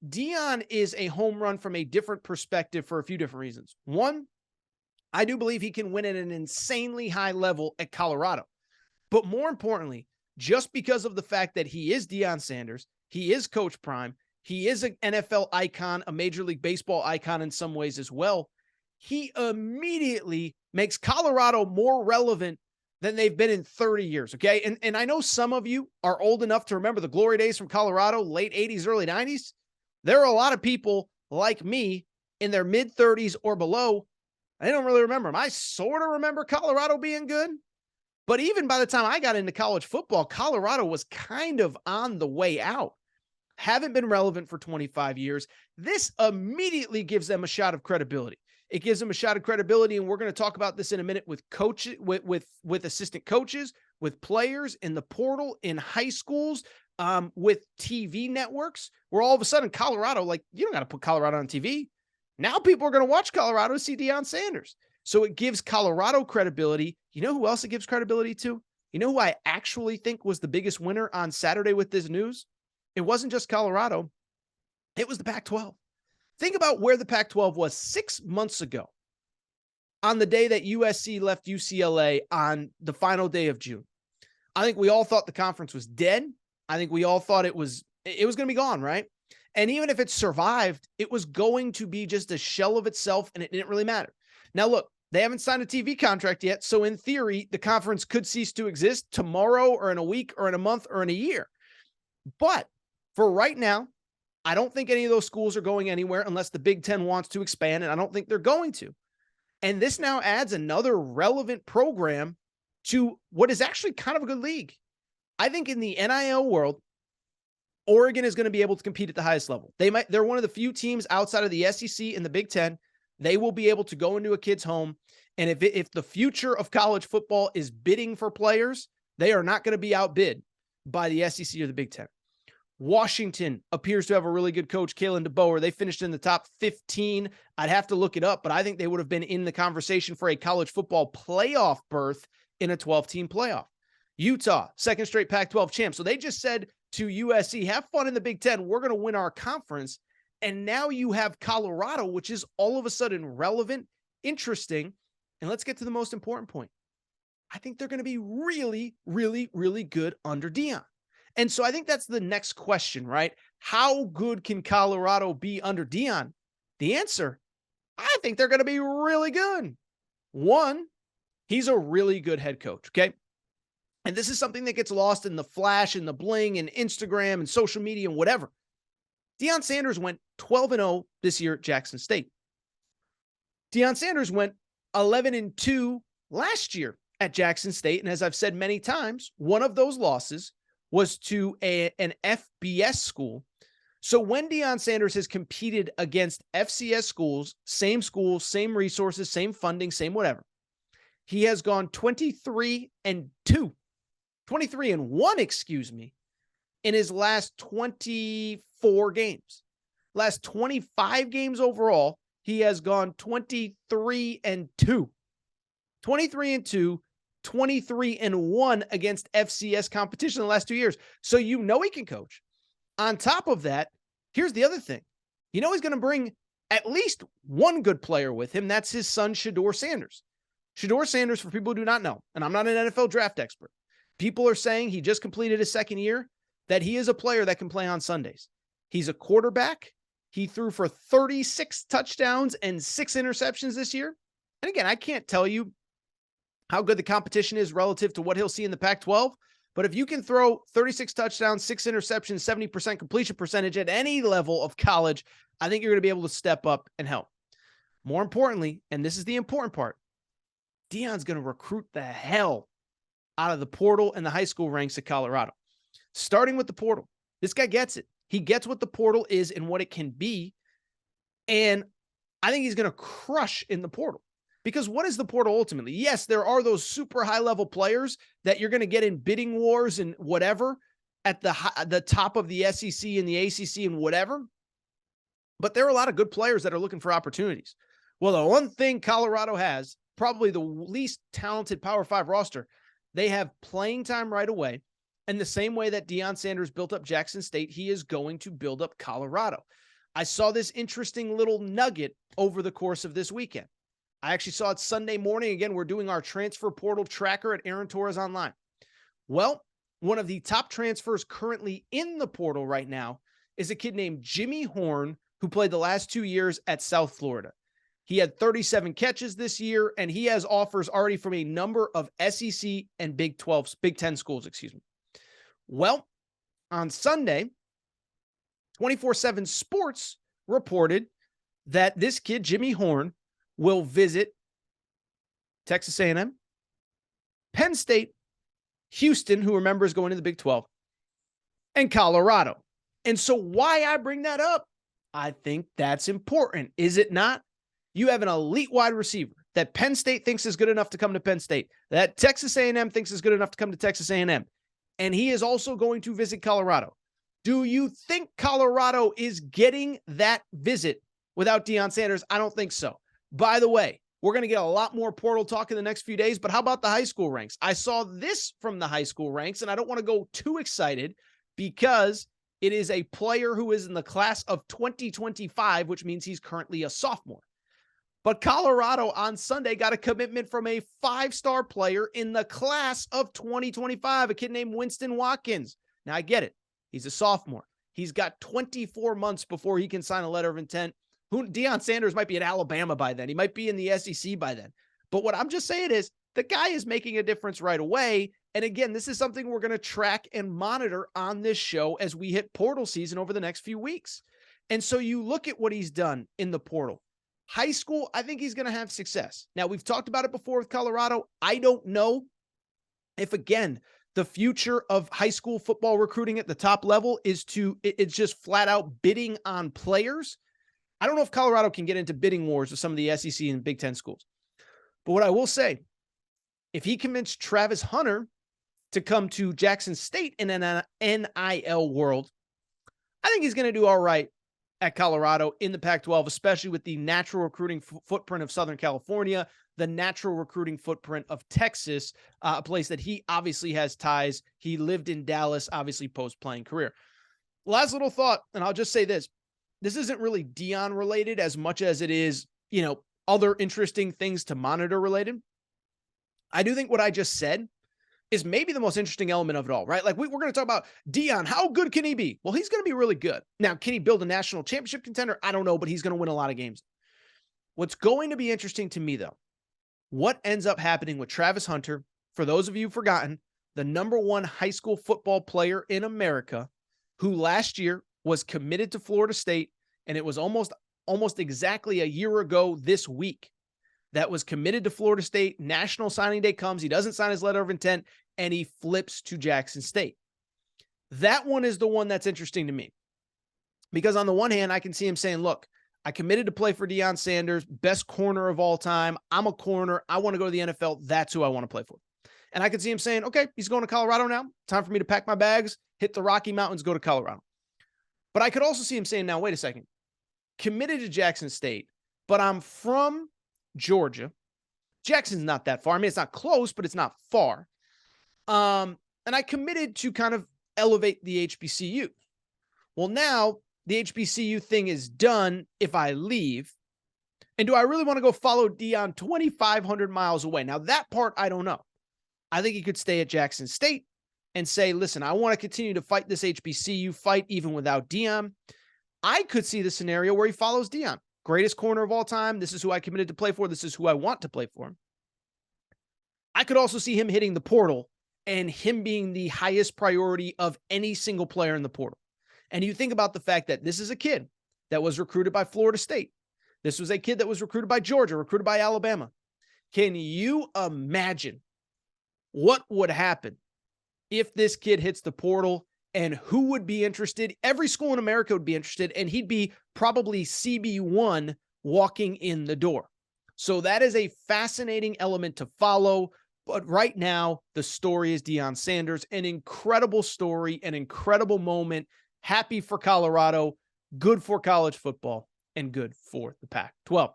Deion is a home run from a different perspective for a few different reasons. One, I do believe he can win at an insanely high level at Colorado. But more importantly, just because of the fact that he is Deion Sanders, he is Coach Prime, he is an NFL icon, a Major League Baseball icon in some ways as well. He immediately makes Colorado more relevant than they've been in 30 years, okay? And I know some of you are old enough to remember the glory days from Colorado, late 80s, early 90s. There are a lot of people like me in their mid-30s or below. I don't really remember them. I sort of remember Colorado being good. But even by the time I got into college football, Colorado was kind of on the way out. Haven't been relevant for 25 years. This immediately gives them a shot of credibility. It gives them a shot of credibility, and we're going to talk about this in a minute with coaches, with assistant coaches, with players in the portal, in high schools, with TV networks, where all of a sudden Colorado, you don't got to put Colorado on TV. Now people are going to watch Colorado to see Deion Sanders. So it gives Colorado credibility. You know who else it gives credibility to? You know who I actually think was the biggest winner on Saturday with this news? It wasn't just Colorado. It was the Pac-12. Think about where the Pac-12 was 6 months ago on the day that USC left UCLA on the final day of June. I think we all thought the conference was dead. I think we all thought it was going to be gone, right? And even if it survived, it was going to be just a shell of itself, and it didn't really matter. Now, look, they haven't signed a TV contract yet, so in theory, the conference could cease to exist tomorrow or in a week or in a month or in a year. But for right now, I don't think any of those schools are going anywhere unless the Big Ten wants to expand, and I don't think they're going to. And this now adds another relevant program to what is actually kind of a good league. I think in the NIL world, Oregon is going to be able to compete at the highest level. They're one of the few teams outside of the SEC and the Big Ten. They will be able to go into a kid's home. And if the future of college football is bidding for players, they are not going to be outbid by the SEC or the Big Ten. Washington appears to have a really good coach, Kalen DeBoer. They finished in the top 15. I'd have to look it up, but I think they would have been in the conversation for a college football playoff berth in a 12-team playoff. Utah, second straight Pac-12 champ. So they just said to USC, have fun in the Big Ten. We're going to win our conference. And now you have Colorado, which is all of a sudden relevant, interesting. And let's get to the most important point. I think they're going to be really, really, really good under Deion. And so I think that's the next question, right? How good can Colorado be under Deion? The answer, I think they're going to be really good. One, he's a really good head coach, okay? And this is something that gets lost in the flash and the bling and Instagram and social media and whatever. Deion Sanders went 12-0 this year at Jackson State. Deion Sanders went 11-2 last year at Jackson State. And as I've said many times, one of those losses was to an FBS school. So when Deion Sanders has competed against FCS schools, same resources, same funding, same whatever, he has gone 23-1, in his last 24 games. Last 25 games overall, he has gone 23-2. 23-2, 23-1 against FCS competition in the last 2 years. So you know he can coach. On top of that, here's the other thing. You know he's going to bring at least one good player with him. That's his son, Shedeur Sanders. Shedeur Sanders, for people who do not know, and I'm not an NFL draft expert, people are saying he just completed his second year, that he is a player that can play on Sundays. He's a quarterback. He threw for 36 touchdowns and 6 interceptions this year. And again, I can't tell you how good the competition is relative to what he'll see in the Pac-12. But if you can throw 36 touchdowns, 6 interceptions, 70% completion percentage at any level of college, I think you're going to be able to step up and help. More importantly, and this is the important part, Deion's going to recruit the hell out of the portal and the high school ranks at Colorado. Starting with the portal. This guy gets it. He gets what the portal is and what it can be. And I think he's going to crush in the portal. Because what is the portal ultimately? Yes, there are those super high-level players that you're going to get in bidding wars and whatever at the top of the SEC and the ACC and whatever. But there are a lot of good players that are looking for opportunities. Well, the one thing Colorado has, probably the least talented Power 5 roster, they have playing time right away. And the same way that Deion Sanders built up Jackson State, he is going to build up Colorado. I saw this interesting little nugget over the course of this weekend. I actually saw it Sunday morning. Again, we're doing our transfer portal tracker at Aaron Torres Online. Well, one of the top transfers currently in the portal right now is a kid named Jimmy Horn, who played the last 2 years at South Florida. He had 37 catches this year, and he has offers already from a number of SEC and Big 10 schools, Well, on Sunday, 24/7 Sports reported that this kid, Jimmy Horn, will visit Texas A&M, Penn State, Houston, who remember is going to the Big 12, and Colorado. And so why I bring that up, I think that's important, is it not? You have an elite wide receiver that Penn State thinks is good enough to come to Penn State, that Texas A&M thinks is good enough to come to Texas A&M, and he is also going to visit Colorado. Do you think Colorado is getting that visit without Deion Sanders? I don't think so. By the way, we're going to get a lot more portal talk in the next few days, but how about the high school ranks? I saw this from the high school ranks, and I don't want to go too excited because it is a player who is in the class of 2025, which means he's currently a sophomore. But Colorado on Sunday got a commitment from a 5-star player in the class of 2025, a kid named Winston Watkins. Now, I get it. He's a sophomore. He's got 24 months before he can sign a letter of intent. Deion Sanders might be at Alabama by then. He might be in the SEC by then. But what I'm just saying is the guy is making a difference right away. And again, this is something we're going to track and monitor on this show as we hit portal season over the next few weeks. And so you look at what he's done in the portal. High school, I think he's going to have success. Now, we've talked about it before with Colorado. I don't know if, again, the future of high school football recruiting at the top level is it's just flat out bidding on players. I don't know if Colorado can get into bidding wars with some of the SEC and Big 10 schools. But what I will say, if he convinced Travis Hunter to come to Jackson State in an NIL world, I think he's going to do all right at Colorado in the Pac-12, especially with the natural recruiting footprint of Southern California, the natural recruiting footprint of Texas, a place that he obviously has ties. He lived in Dallas, obviously post-playing career. Last little thought, and I'll just say this. This isn't really Deion related as much as it is, other interesting things to monitor related. I do think what I just said is maybe the most interesting element of it all, right? Like we're going to talk about Deion. How good can he be? Well, he's going to be really good. Now, can he build a national championship contender? I don't know, but he's going to win a lot of games. What's going to be interesting to me, though, what ends up happening with Travis Hunter, for those of you who've forgotten, the #1 high school football player in America, who last year was committed to Florida State, and it was almost exactly a year ago this week that was committed to Florida State. National Signing Day comes. He doesn't sign his letter of intent, and he flips to Jackson State. That one is the one that's interesting to me, because on the one hand, I can see him saying, look, I committed to play for Deion Sanders, best corner of all time. I'm a corner. I want to go to the NFL. That's who I want to play for. And I could see him saying, okay, he's going to Colorado now. Time for me to pack my bags, hit the Rocky Mountains, go to Colorado. But I could also see him saying, now, wait a second, committed to Jackson State, but I'm from Georgia. Jackson's not that far. I mean, it's not close, but it's not far. And I committed to kind of elevate the HBCU. Well, now the HBCU thing is done if I leave. And do I really want to go follow Deion 2,500 miles away? Now, that part, I don't know. I think he could stay at Jackson State and say, listen, I want to continue to fight this HBCU fight even without Deion. I could see the scenario where he follows Deion. Greatest corner of all time. This is who I committed to play for. This is who I want to play for him. I could also see him hitting the portal and him being the highest priority of any single player in the portal. And you think about the fact that this is a kid that was recruited by Florida State. This was a kid that was recruited by Georgia, recruited by Alabama. Can you imagine what would happen if this kid hits the portal, and who would be interested? Every school in America would be interested, and he'd be probably CB1 walking in the door. So that is a fascinating element to follow. But right now, the story is Deion Sanders, an incredible story, an incredible moment. Happy for Colorado, good for college football, and good for the Pac-12.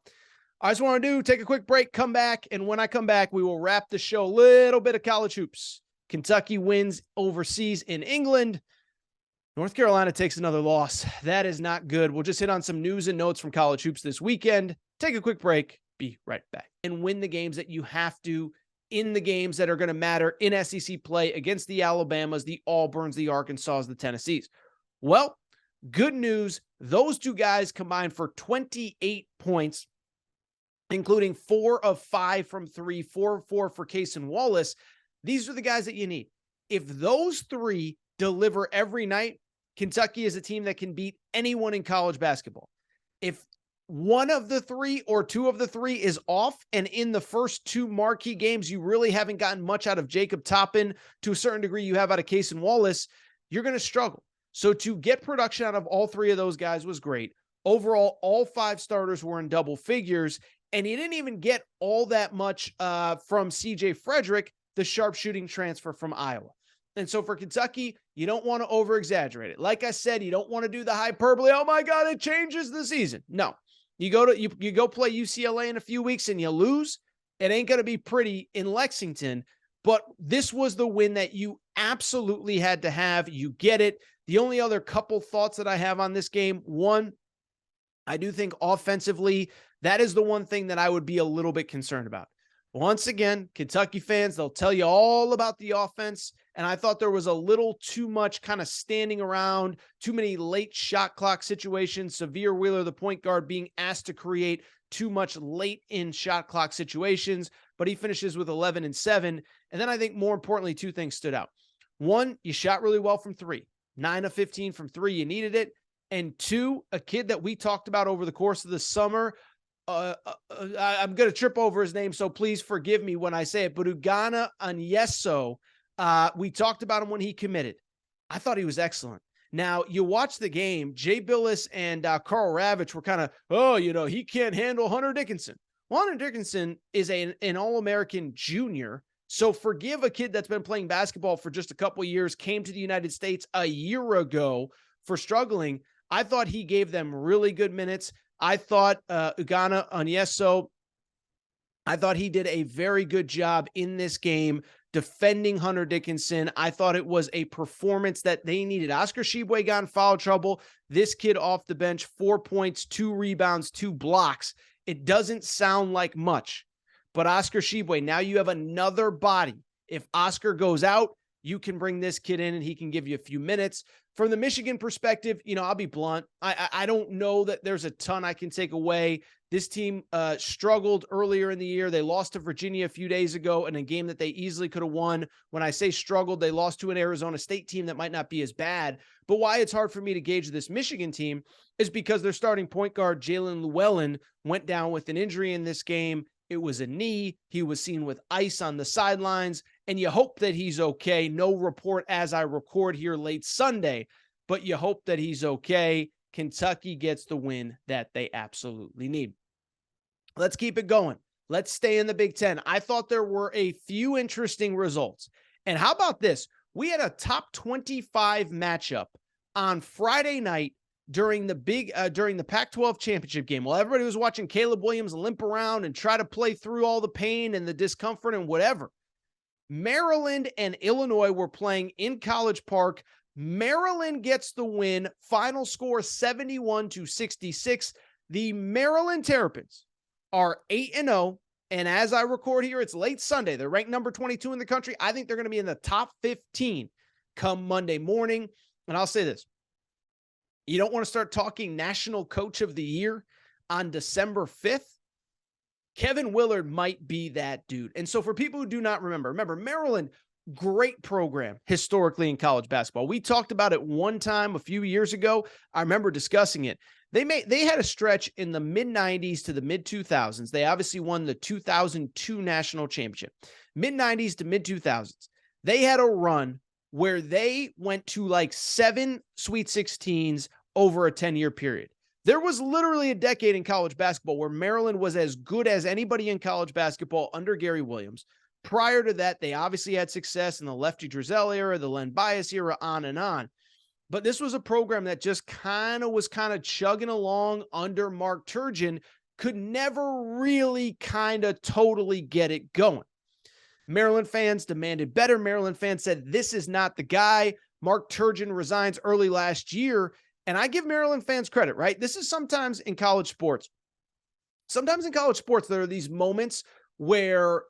I just want to take a quick break, come back, and when I come back, we will wrap the show. A little bit of college hoops. Kentucky wins overseas in England. North Carolina takes another loss. That is not good. We'll just hit on some news and notes from college hoops this weekend. Take a quick break. Be right back. And win the games that you have to, in the games that are going to matter in SEC play against the Alabamas, the Auburns, the Arkansas, the Tennessees. Well, good news. Those two guys combined for 28 points, including 4 of 5 from 3, 4 of 4 for Case and Wallace. These are the guys that you need. If those three deliver every night, Kentucky is a team that can beat anyone in college basketball. If one of the three or two of the three is off, and in the first 2 marquee games, you really haven't gotten much out of Jacob Toppin, to a certain degree you have out of Case and Wallace, you're going to struggle. So to get production out of all 3 of those guys was great. Overall, all 5 starters were in double figures, and you didn't even get all that much from CJ Frederick, the sharpshooting transfer from Iowa. And so for Kentucky, you don't want to over-exaggerate it. Like I said, you don't want to do the hyperbole. Oh my God, it changes the season. No, you go play UCLA in a few weeks and you lose. It ain't going to be pretty in Lexington, but this was the win that you absolutely had to have. You get it. The only other couple thoughts that I have on this game, one, I do think offensively, that is the one thing that I would be a little bit concerned about. Once again, Kentucky fans, they'll tell you all about the offense, and I thought there was a little too much kind of standing around, too many late shot clock situations, Severe Wheeler, the point guard, being asked to create too much late in shot clock situations, but he finishes with 11 and 7. And then I think more importantly, 2 things stood out. One, you shot really well from 3, 9 of 15 from 3. You needed it. And 2, a kid that we talked about over the course of the summer, I'm going to trip over his name, so please forgive me when I say it, but Ugonna Onyeso, we talked about him when he committed. I thought he was excellent. Now, you watch the game, Jay Billis and Carl Ravitch were kind of, he can't handle Hunter Dickinson. Well, Hunter Dickinson is an All-American junior, so forgive a kid that's been playing basketball for just a couple of years, came to the United States a year ago for struggling. I thought he gave them really good minutes. I thought Ugonna Onyeso, I thought he did a very good job in this game defending Hunter Dickinson. I thought it was a performance that they needed. Oscar Tshiebwe got in foul trouble. This kid off the bench, 4 points, 2 rebounds, 2 blocks. It doesn't sound like much, but Oscar Tshiebwe, now you have another body. If Oscar goes out, you can bring this kid in and he can give you a few minutes. From the Michigan perspective, I'll be blunt. I don't know that there's a ton I can take away. This team struggled earlier in the year. They lost to Virginia a few days ago in a game that they easily could have won. When I say struggled, they lost to an Arizona State team that might not be as bad. But why it's hard for me to gauge this Michigan team is because their starting point guard, Jalen Llewellyn, went down with an injury in this game. It was a knee. He was seen with ice on the sidelines, and you hope that he's okay. No report as I record here late Sunday, but you hope that he's okay. Kentucky gets the win that they absolutely need. Let's keep it going. Let's stay in the Big Ten. I thought there were a few interesting results. And how about this? We had a top 25 matchup on Friday night during the Pac-12 championship game. While everybody was watching Caleb Williams limp around and try to play through all the pain and the discomfort and whatever, Maryland and Illinois were playing in College Park. Maryland gets the win. Final score 71-66. The Maryland Terrapins are 8-0. And as I record here, it's late Sunday. They're ranked number 22 in the country. I think they're going to be in the top 15 come Monday morning. And I'll say this. You don't want to start talking National Coach of the Year on December 5th. Kevin Willard might be that dude. And so for people who do not remember, Maryland, great program historically in college basketball. We talked about it one time a few years ago. I remember discussing it. They had a stretch in the mid-90s to the mid-2000s. They obviously won the 2002 national championship. Mid-90s to mid-2000s. They had a run where they went to like 7 Sweet 16s over a 10-year period. There was literally a decade in college basketball where Maryland was as good as anybody in college basketball under Gary Williams. Prior to that, they obviously had success in the Lefty Driesell era, the Len Bias era, on and on. But this was a program that just was chugging along under Mark Turgeon, could never really totally get it going. Maryland fans demanded better. Maryland fans said, this is not the guy. Mark Turgeon resigns early last year. And I give Maryland fans credit, right? This is sometimes in college sports. Sometimes in college sports, there are these moments where,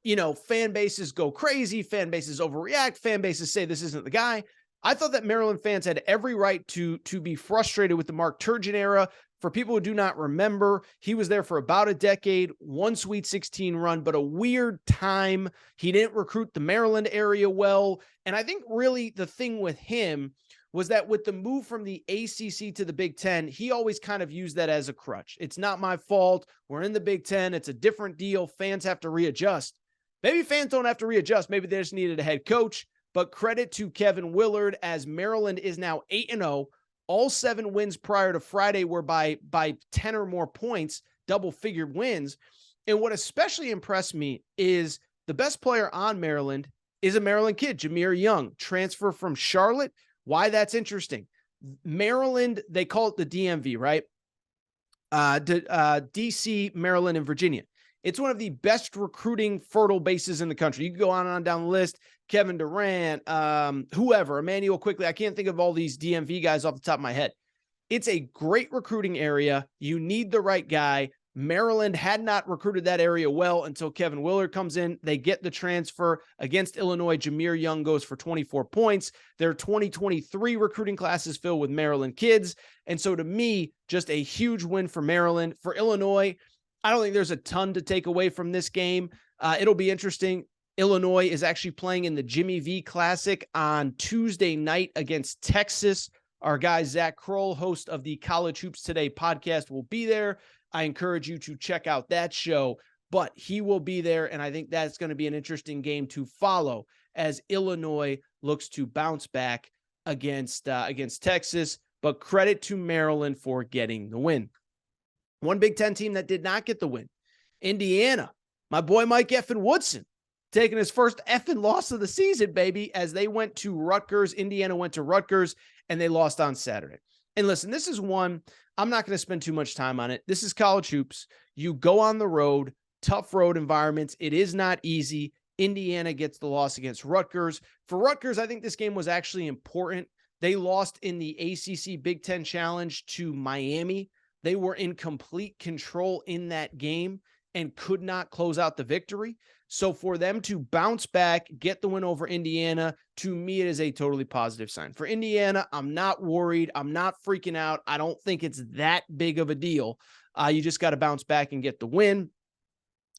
fan bases go crazy, fan bases overreact, fan bases say this isn't the guy. I thought that Maryland fans had every right to be frustrated with the Mark Turgeon era. For people who do not remember, he was there for about a decade, one Sweet 16 run, but a weird time. He didn't recruit the Maryland area well. And I think really the thing with him was that with the move from the ACC to the Big Ten, he always kind of used that as a crutch. It's not my fault. We're in the Big Ten. It's a different deal. Fans have to readjust. Maybe fans don't have to readjust. Maybe they just needed a head coach. But credit to Kevin Willard, as Maryland is now 8-0. All 7 wins prior to Friday were by 10 or more points, double-figure wins. And what especially impressed me is the best player on Maryland is a Maryland kid, Jahmir Young, transfer from Charlotte. Why that's interesting. Maryland, they call it the DMV, right? DC, Maryland, and Virginia. It's one of the best recruiting fertile bases in the country. You can go on and on down the list. Kevin Durant, whoever, Emmanuel Quickly. I can't think of all these DMV guys off the top of my head. It's a great recruiting area. You need the right guy. Maryland had not recruited that area well until Kevin Willard comes in. They get the transfer against Illinois. Jahmir Young goes for 24 points. Their 2023 recruiting class is filled with Maryland kids. And so to me, just a huge win for Maryland. For Illinois, I don't think there's a ton to take away from this game. It'll be interesting. Illinois is actually playing in the Jimmy V Classic on Tuesday night against Texas. Our guy, Zach Kroll, host of the College Hoops Today podcast, will be there. I encourage you to check out that show, but he will be there, and I think that's going to be an interesting game to follow as Illinois looks to bounce back against Texas. But credit to Maryland for getting the win. One Big Ten team that did not get the win, Indiana. My boy Mike effing Woodson taking his first effing loss of the season, baby, as they went to Rutgers. Indiana went to Rutgers, and they lost on Saturday. And listen, this is one, I'm not going to spend too much time on it. This is college hoops. You go on the road, tough road environments. It is not easy. Indiana gets the loss against Rutgers. For Rutgers, I think this game was actually important. They lost in the ACC Big Ten Challenge to Miami. They were in complete control in that game. and could not close out the victory. So for them to bounce back, get the win over Indiana, to me, it is a totally positive sign. For Indiana, I'm not worried. I'm not freaking out. I don't think it's that big of a deal. You just got to bounce back and get the win.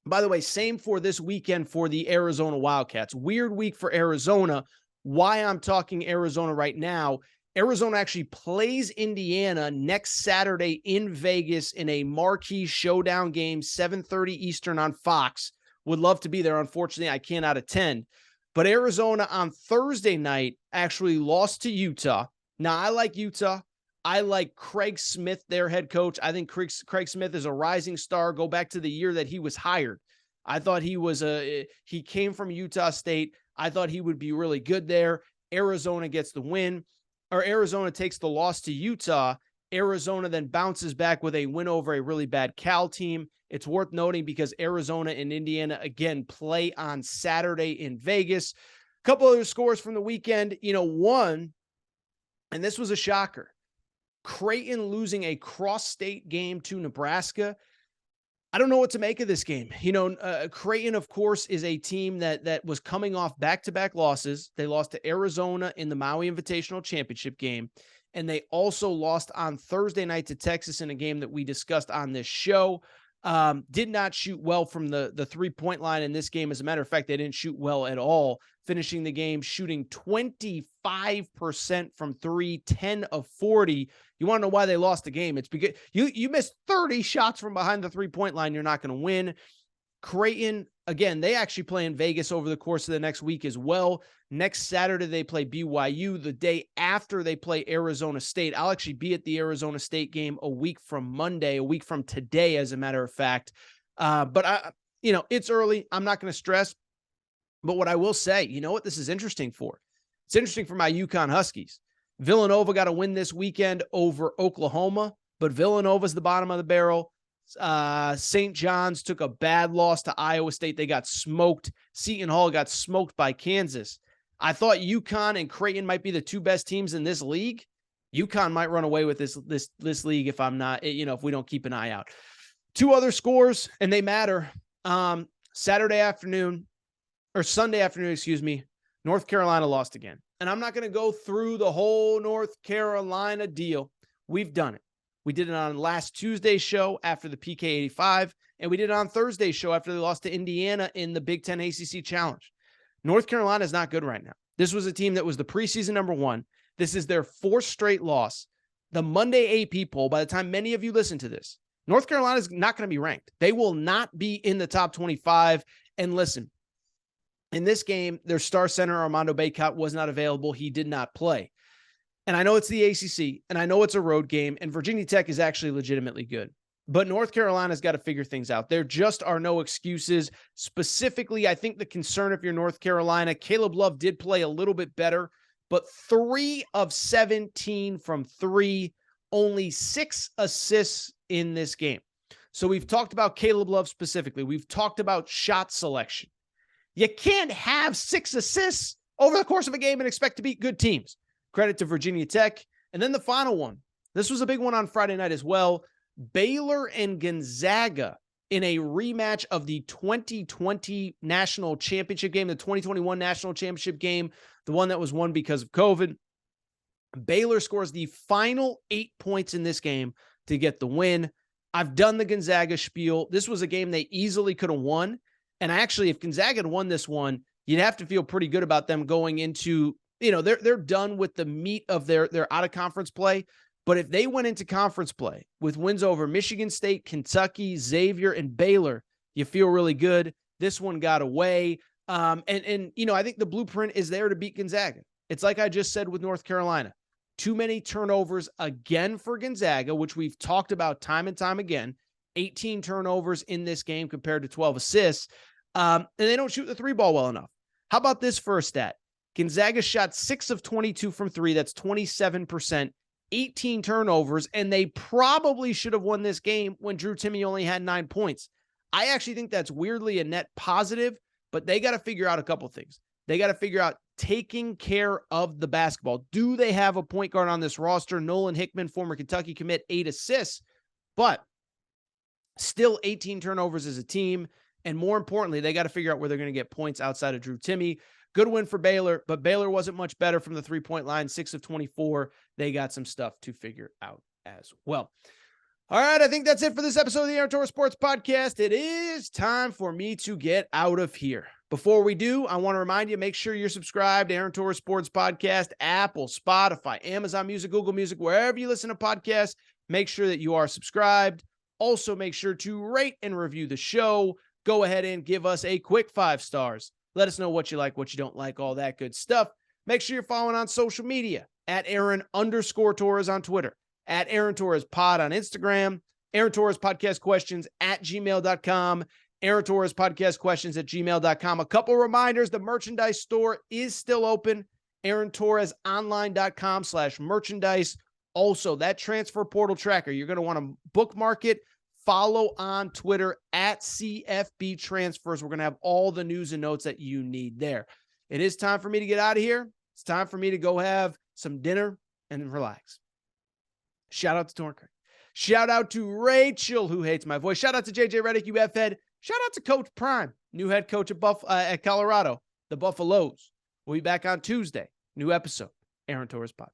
By the way, same for this weekend for the Arizona Wildcats. Weird week for Arizona. Why I'm talking Arizona right now, Arizona actually plays Indiana next Saturday in Vegas in a marquee showdown game, 7:30 Eastern on Fox. Would love to be there. Unfortunately, I cannot attend. But Arizona on Thursday night actually lost to Utah. Now, I like Utah. I like Craig Smith, their head coach. I think Craig Smith is a rising star. Go back to the year that he was hired. I thought he came from Utah State. I thought he would be really good there. Arizona gets the win, or Arizona takes the loss to Utah. Arizona then bounces back with a win over a really bad Cal team. It's worth noting because Arizona and Indiana, again, play on Saturday in Vegas. A couple other scores from the weekend. One, and this was a shocker, Creighton losing a cross-state game to Nebraska. I don't know what to make of this game. Creighton, of course, is a team that was coming off back-to-back losses. They lost to Arizona in the Maui Invitational Championship game, and they also lost on Thursday night to Texas in a game that we discussed on this show. Did not shoot well from the three-point line in this game. As a matter of fact, they didn't shoot well at all, finishing the game shooting 25% from three, 10 of 40. You want to know why they lost the game? It's because you missed 30 shots from behind the three-point line. You're not going to win. Creighton, again, they actually play in Vegas over the course of the next week as well. Next Saturday, they play BYU. The day after, they play Arizona State. I'll actually be at the Arizona State game a week from Monday, a week from today, as a matter of fact. But it's early. I'm not going to stress. But what I will say, you know what this is interesting for? It's interesting for my UConn Huskies. Villanova got a win this weekend over Oklahoma, but Villanova's the bottom of the barrel. St. John's took a bad loss to Iowa State. They got smoked. Seton Hall got smoked by Kansas. I thought UConn and Creighton might be the two best teams in this league. UConn might run away with this league if if we don't keep an eye out. Two other scores, and they matter. Sunday afternoon, North Carolina lost again. And I'm not going to go through the whole North Carolina deal. We've done it. We did it on last Tuesday's show after the PK 85, and we did it on Thursday's show after they lost to Indiana in the Big Ten ACC Challenge. North Carolina is not good right now. This was a team that was the preseason number one. This is their fourth straight loss. The Monday AP poll, by the time many of you listen to this, North Carolina is not going to be ranked. They will not be in the top 25. And listen, in this game, their star center, Armando Bacot, was not available. He did not play. And I know it's the ACC, and I know it's a road game, and Virginia Tech is actually legitimately good. But North Carolina's got to figure things out. There just are no excuses. Specifically, I think the concern if you're North Carolina, Caleb Love did play a little bit better, but 3 of 17 from 3, only 6 assists in this game. So we've talked about Caleb Love specifically. We've talked about shot selection. You can't have 6 assists over the course of a game and expect to beat good teams. Credit to Virginia Tech. And then the final one. This was a big one on Friday night as well. Baylor and Gonzaga in a rematch of the 2020 national championship game, the 2021 national championship game, the one that was won because of COVID. Baylor scores the final 8 points in this game to get the win. I've done the Gonzaga spiel. This was a game they easily could have won. And actually, if Gonzaga had won this one, you'd have to feel pretty good about them going into, they're done with the meat of their out-of-conference play. But if they went into conference play with wins over Michigan State, Kentucky, Xavier, and Baylor, you feel really good. This one got away. I think the blueprint is there to beat Gonzaga. It's like I just said with North Carolina. Too many turnovers again for Gonzaga, which we've talked about time and time again. 18 turnovers in this game compared to 12 assists. And they don't shoot the 3-ball well enough. How about this for a stat? Gonzaga shot 6 of 22 from 3. That's 27%. 18 turnovers, and they probably should have won this game when Drew Timme only had 9 points. I actually think that's weirdly a net positive, but they got to figure out a couple things. They got to figure out taking care of the basketball. Do they have a point guard on this roster? Nolan Hickman, former Kentucky commit, 8 assists, but Still 18 turnovers as a team. And more importantly, they got to figure out where they're going to get points outside of Drew Timme. Good win for Baylor, but Baylor wasn't much better from the three-point line, 6 of 24. They got some stuff to figure out as well. All right, I think that's it for this episode of the Aaron Torres Sports Podcast. It is time for me to get out of here. Before we do, I want to remind you, make sure you're subscribed to Aaron Torres Sports Podcast, Apple, Spotify, Amazon Music, Google Music, wherever you listen to podcasts, make sure that you are subscribed. Also, make sure to rate and review the show. Go ahead and give us a quick 5 stars. Let us know what you like, what you don't like, all that good stuff. Make sure you're following on social media at Aaron_Torres on Twitter, at Aaron Torres Pod on Instagram, Aaron Torres Podcast Questions at gmail.com, Aaron Torres Podcast Questions at gmail.com. A couple reminders, the merchandise store is still open, AaronTorresOnline.com/merchandise. Also, that transfer portal tracker, you're going to want to bookmark it. Follow on Twitter at CFB Transfers. We're going to have all the news and notes that you need there. It is time for me to get out of here. It's time for me to go have some dinner and relax. Shout out to Torker. Shout out to Rachel, who hates my voice. Shout out to JJ Redick, UF head. Shout out to Coach Prime, new head coach at Colorado, the Buffaloes. We'll be back on Tuesday. New episode, Aaron Torres Pod.